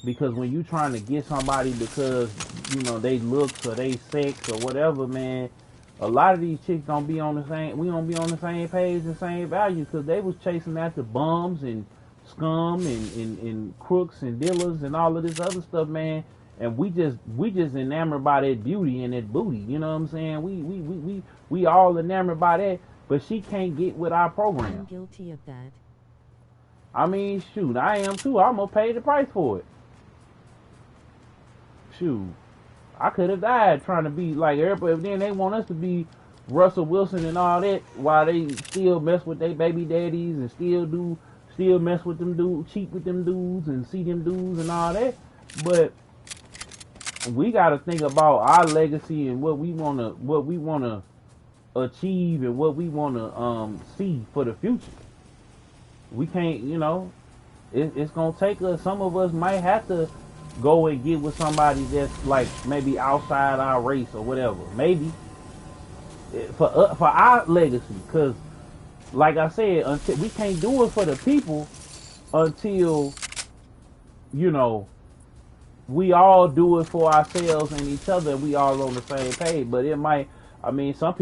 Because when you trying to get somebody because, you know, they looks or they sex or whatever, man, a lot of these chicks don't be on the same, we don't be on the same page and same values because they was chasing after bums and scum and crooks and dealers and all of this other stuff, man. And we just enamored by that beauty and that booty, you know what I'm saying? We all enamored by that, but she can't get with our program. I'm guilty of that. I mean, shoot, I am too. I'm gonna pay the price for it. Shoot, I could have died trying to be like everybody. Then they want us to be Russell Wilson and all that, while they still mess with their baby daddies and still mess with them dudes, cheat with them dudes, and see them dudes and all that. But we got to think about our legacy and what we wanna achieve and what we wanna see for the future. We can't, you know, it's gonna take us. Some of us might have to go and get with somebody that's like maybe outside our race or whatever. Maybe for our legacy, because like I said, until we can't do it for the people until, you know, we all do it for ourselves and each other and we all on the same page. But it might, I mean, some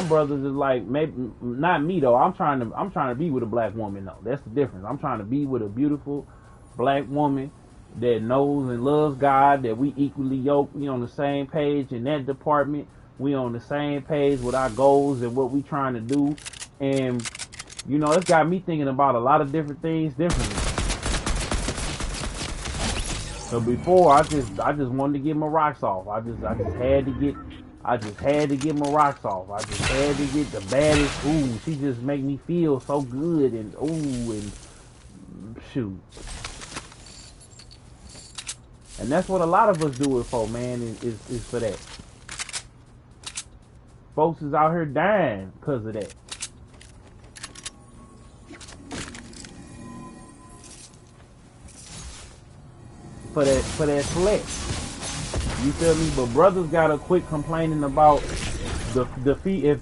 brothers is like, maybe not me though. I'm trying to be with a black woman though. That's the difference. I'm trying to be with a beautiful black woman that knows and loves God, that we equally yoked, we on the same page in that department, we on the same page with our goals and what we trying to do. And you know, it's got me thinking about a lot of different things differently. So before, I just wanted to get my rocks off. I just had to get my rocks off. I just had to get the baddest. Ooh, she just make me feel so good, and ooh, and shoot. And that's what a lot of us do it for, man, is for that. Folks is out here dying because of that. For that flex. You feel me? But brothers gotta quit complaining about if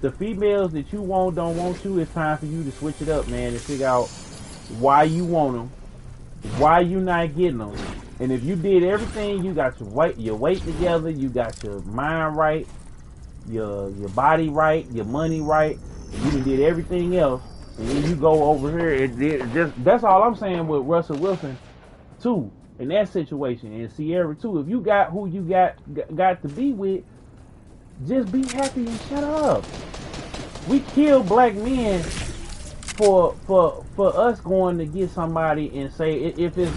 the females that you want don't want you, it's time for you to switch it up, man, and figure out why you want them, why you not getting them. And if you did everything, you got your weight together, you got your mind right, your body right, your money right, and you done did everything else, and then you go over here and that's all I'm saying with Russell Wilson too, in that situation, and Sierra too. If you got who you got to be with, just be happy and shut up. We kill black men for us going to get somebody and say if it's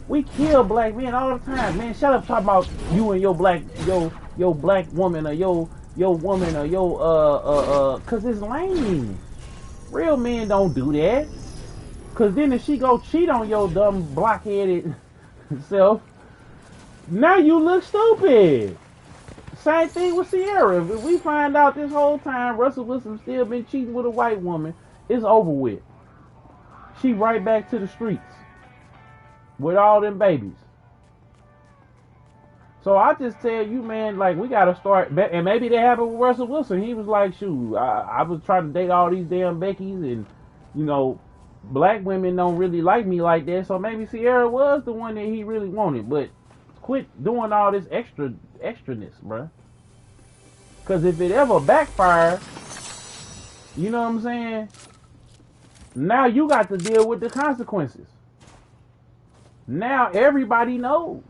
We kill black men all the time, man. Shut up talking about you and your black woman or your woman or cause it's lame. Real men don't do that. Cause then if she go cheat on your dumb blockheaded self, now you look stupid. Same thing with Sierra. If we find out this whole time Russell Wilson still been cheating with a white woman, it's over with. She right back to the streets with all them babies. So I just tell you, man, like we gotta start, and maybe that happened with Russell Wilson. He was like, shoot, I was trying to date all these damn Beckys, and you know, black women don't really like me like that. So maybe Sierra was the one that he really wanted. But quit doing all this extraness, bruh. Cause if it ever backfire, you know what I'm saying? Now you got to deal with the consequences. Now everybody knows.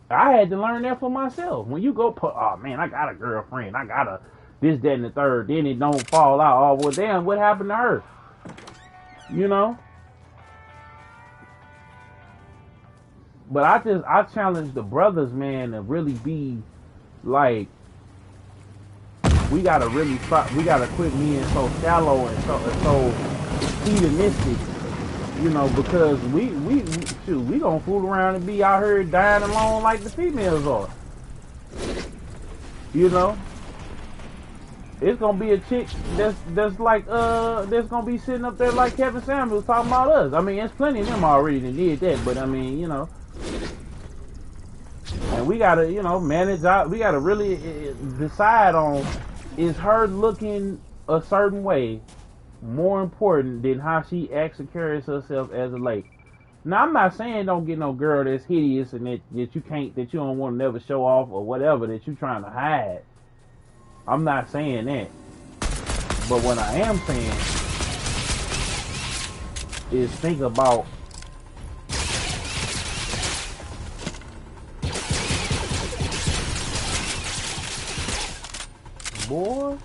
I had to learn that for myself. When you go put, oh man, I got a girlfriend, I got a this, that, and the third, then it don't fall out. Oh well, damn, what happened to her? You know. But I challenge the brothers, man, to really be like, we gotta really stop. We gotta quit being so shallow and so hedonistic. You know, because we gonna fool around and be out here dying alone like the females are. You know, it's gonna be a chick that's like that's gonna be sitting up there like Kevin Samuels talking about us. I mean, there's plenty of them already that did that, but I mean, you know, and we gotta, you know, manage out. We gotta really decide on, is her looking a certain way more important than how she acts and carries herself as a lady. Now I'm not saying don't get no girl that's hideous and that you don't want to never show off or whatever that you trying to hide. I'm not saying that. But what I am saying is think about boy.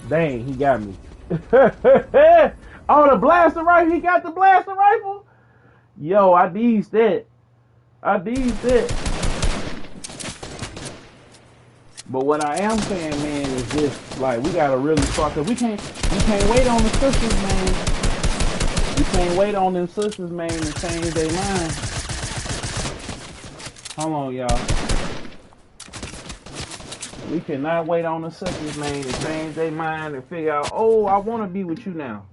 Dang, he got me. Oh, the blaster rifle. He got the blaster rifle. Yo, I needs that. But what I am saying, man, is just like we gotta really start. Cause we can't wait on the sisters, man. We can't wait on them sisters, man, to change their mind. Hold on, y'all. We cannot wait on the sisters, man, to change their mind and figure out, oh, I want to be with you now.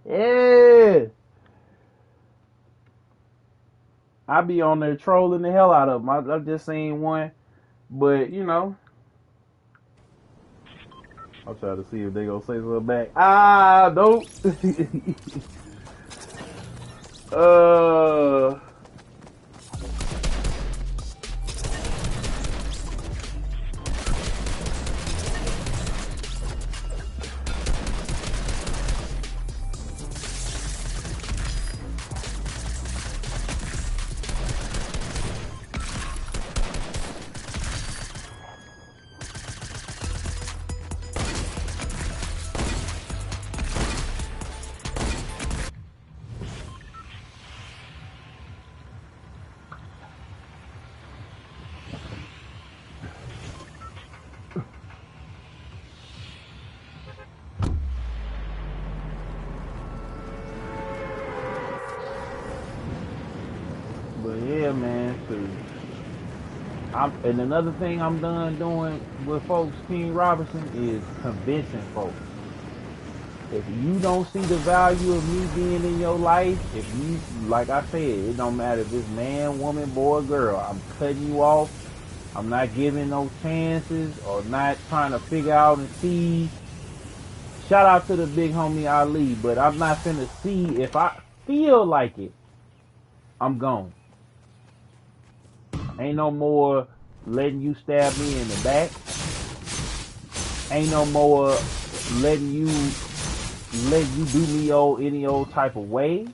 Yeah. I be on there trolling the hell out of them. I've just seen one, but you know, I'll try to see if they gonna say something back. Ah, nope. But yeah, man, and another thing I'm done doing with folks, King Robinson, is convincing folks. If you don't see the value of me being in your life, if you, like I said, it don't matter if it's man, woman, boy, girl, I'm cutting you off. I'm not giving no chances or not trying to figure out and see. Shout out to the big homie Ali, but I'm not finna see. If I feel like it, I'm gone. Ain't no more letting you stab me in the back. Ain't no more letting you do me any old type of way.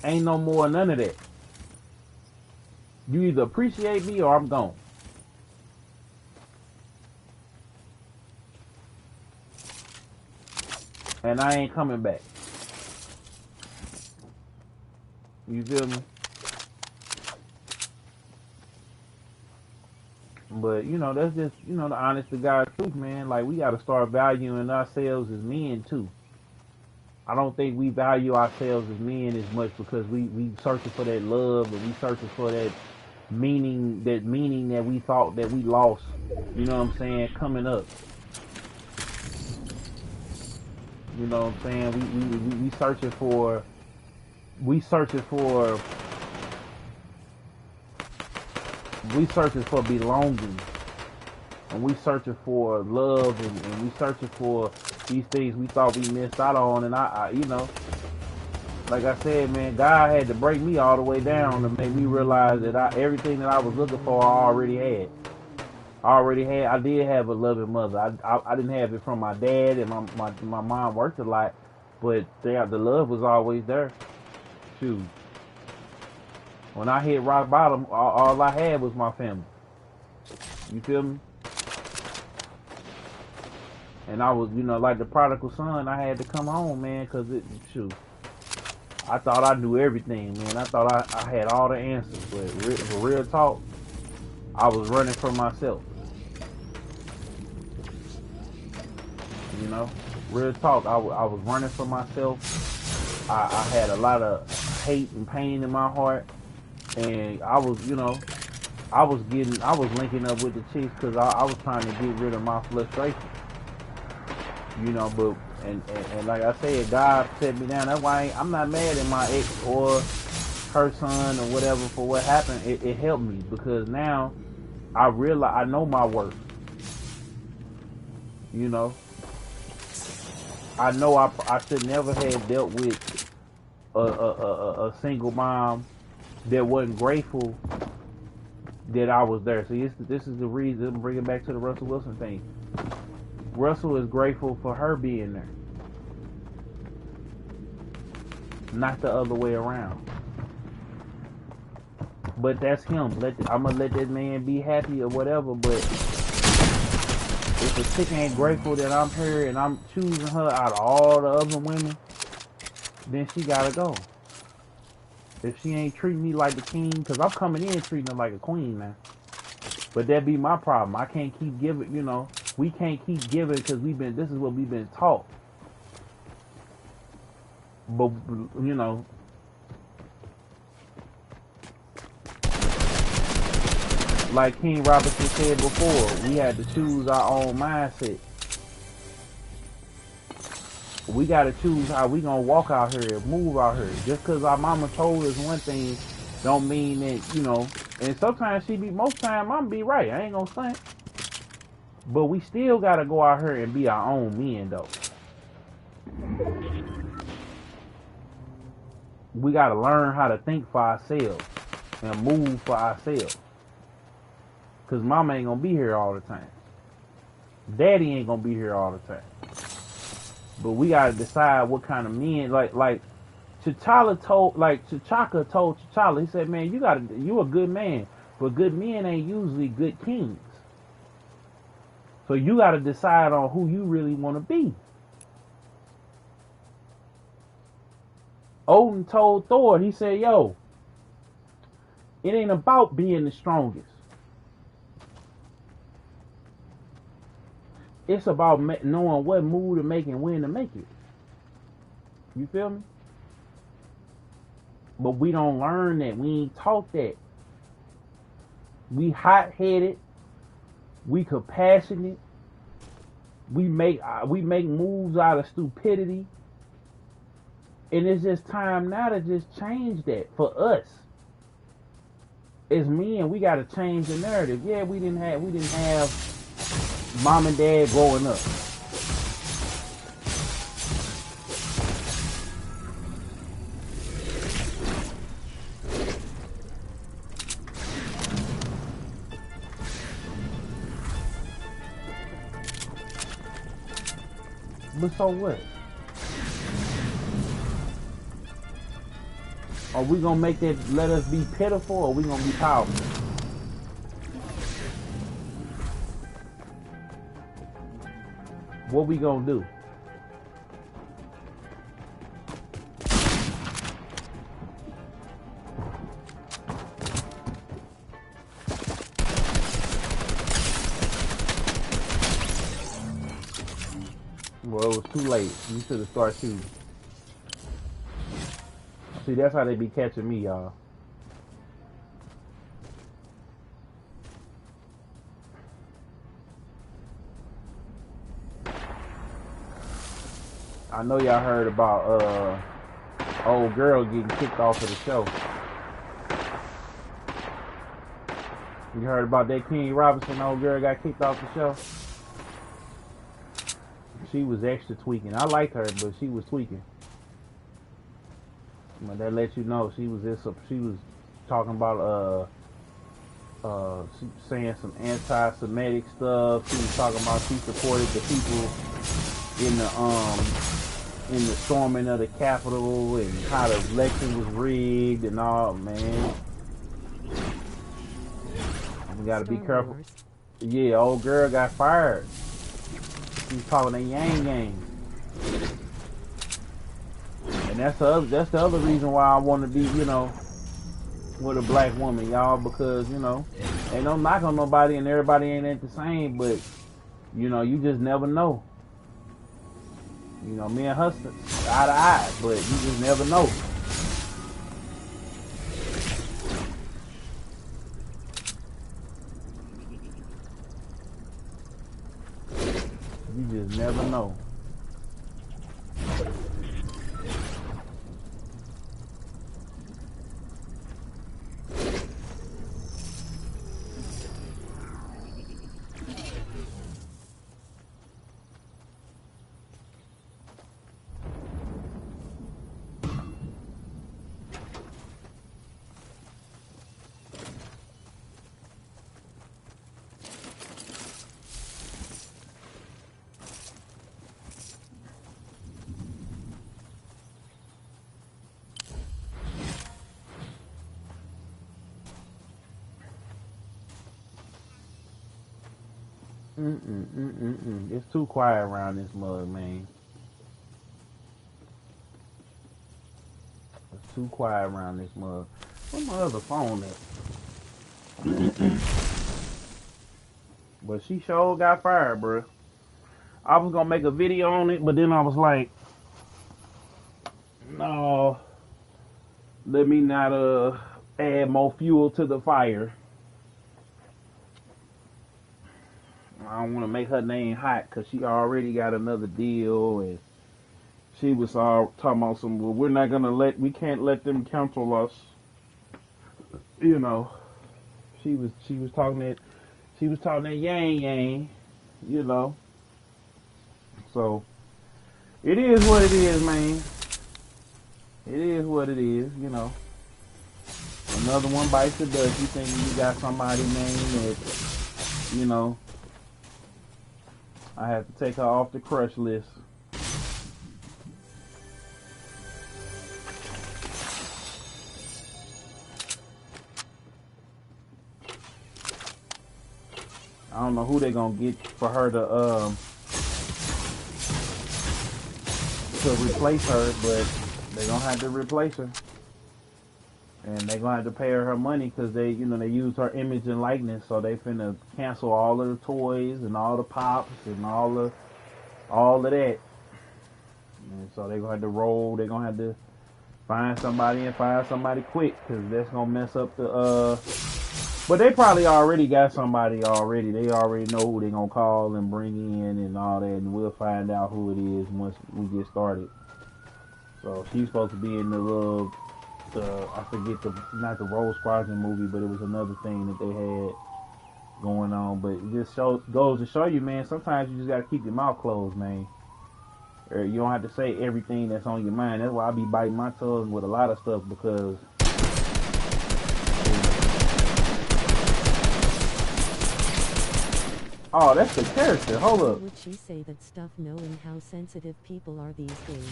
Ain't no more none of that. You either appreciate me or I'm gone. And I ain't coming back. You feel me? But, you know, that's just, you know, the honest to God truth, man. Like, we got to start valuing ourselves as men, too. I don't think we value ourselves as men as much because we searching for that love and we searching for that meaning that we thought that we lost, you know what I'm saying, coming up. You know what I'm saying? We searching for belonging, and we searching for love, and we searching for these things we thought we missed out on. And I you know, like I said, man, God had to break me all the way down to make me realize that everything that I was looking for, I already had. I did have a loving mother. I didn't have it from my dad, and my mom worked a lot, but the love was always there. Shoot. When I hit rock bottom, all I had was my family. You feel me? And I was, you know, like the prodigal son, I had to come home, man, because shoot, I thought I knew everything, man. I thought I had all the answers, but for real talk, I was running from myself. You know, real talk, I was running from myself. I had a lot of hate and pain in my heart, and I was, you know, I was linking up with the chicks because I was trying to get rid of my frustration. You know, but and like I said, God set me down. That's why I'm not mad at my ex or her son or whatever for what happened. It helped me because now I realize I know my worth. You know, I know I should never have dealt with a single mom that wasn't grateful that I was there. See, this is the reason I'm bringing back to the Russell Wilson thing. Russell is grateful for her being there, not the other way around. But that's him. I'm gonna let that man be happy or whatever. But if a chick ain't grateful that I'm here and I'm choosing her out of all the other women, then she gotta go. If she ain't treating me like the king, because I'm coming in treating her like a queen now. But that be my problem. I can't keep giving, you know. We can't keep giving because this is what we've been taught. But, you know, like King Robinson said before, we had to choose our own mindset. We got to choose how we going to walk out here and move out here. Just because our mama told us one thing don't mean that, you know, and sometimes most time mama be right. I ain't going to say. But we still got to go out here and be our own men, though. We got to learn how to think for ourselves and move for ourselves. Because mama ain't going to be here all the time. Daddy ain't going to be here all the time. But we got to decide what kind of men, like T'Chaka told T'Challa, he said, man, you a good man, but good men ain't usually good kings. So you got to decide on who you really want to be. Odin told Thor, he said, yo, it ain't about being the strongest. It's about knowing what move to make and when to make it. You feel me? But we don't learn that. We ain't taught that. We hot-headed. We compassionate. We make moves out of stupidity. And it's just time now to just change that for us. As men, we got to change the narrative. Yeah, we didn't have mom and dad growing up. But so what? Are we gonna make that let us be pitiful, or are we gonna be powerful? What we gonna do? Well, it was too late. You should have started shooting. See, that's how they be catching me, y'all. I know y'all heard about old girl getting kicked off of the show. You heard about that King Robinson old girl got kicked off the show? She was extra tweaking. I like her, but she was tweaking. But that lets you know she was talking about saying some anti-Semitic stuff. She was talking about she supported the people in the storming of the Capitol and how the election was rigged and all. Man, we gotta be careful. Yeah, old girl got fired. She was talking that yang gang. And that's the other reason why I want to be, with a black woman, y'all, because, ain't no knock on nobody and everybody ain't the same, but, you just never know. Me and her eye to eye, but you just never know. You just never know. It's too quiet around this mug, man. It's too quiet around this mug. Where's my other phone at? But she sure got fired, bro. I was gonna make a video on it, but then I was like, no, let me not add more fuel to the fire. I don't want to make her name hot because she already got another deal, and she was all talking about some. Well, we can't let them cancel us. She was talking that yang. So it is what it is, man. It is what it is, Another one bites the dust. You think you got somebody, man, that I have to take her off the crush list. I don't know who they gonna get for her to replace her, but they gonna have to replace her, and they gonna have to pay her money because they use her image and likeness, so they finna cancel all of the toys and all the pops and all of that, and so they gonna have to roll. They gonna have to find somebody quick because that's gonna mess up the. But they probably already got somebody already. They already know who they gonna call and bring in and all that, and we'll find out who it is once we get started. So she's supposed to be in the little, I forget not the Rose Squadron movie, but it was another thing that they had going on. But it just goes to show you, man, sometimes you just gotta keep your mouth closed, man. Or you don't have to say everything that's on your mind. That's why I be biting my tongue with a lot of stuff, because oh, that's the character. Hold up. Would she say that stuff knowing how sensitive people are these days?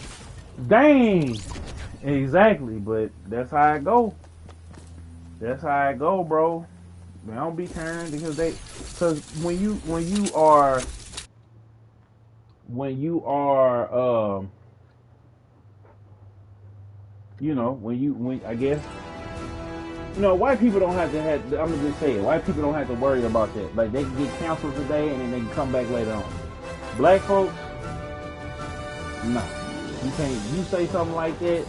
Dang! Exactly, but that's how it go. That's how it go, bro. They don't be turned because when you are when I guess white people don't have to have. I'm gonna just say it. White people don't have to worry about that. Like they can get canceled today and then they can come back later on. Black folks, nah. You can't. You say something like that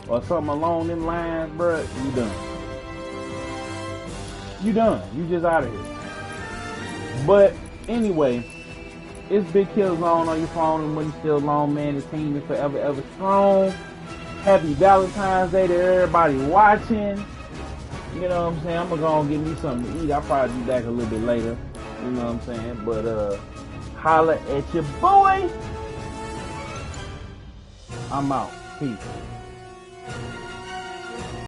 or something along them lines, bruh, you done. You done. You just out of here. But anyway, it's Big Killzone on your phone and money still long, man. The team is forever ever strong. Happy Valentine's Day to everybody watching. You know what I'm saying? I'm gonna go and get me something to eat. I'll probably be back a little bit later. You know what I'm saying? But holla at your boy. I'm out. Peace.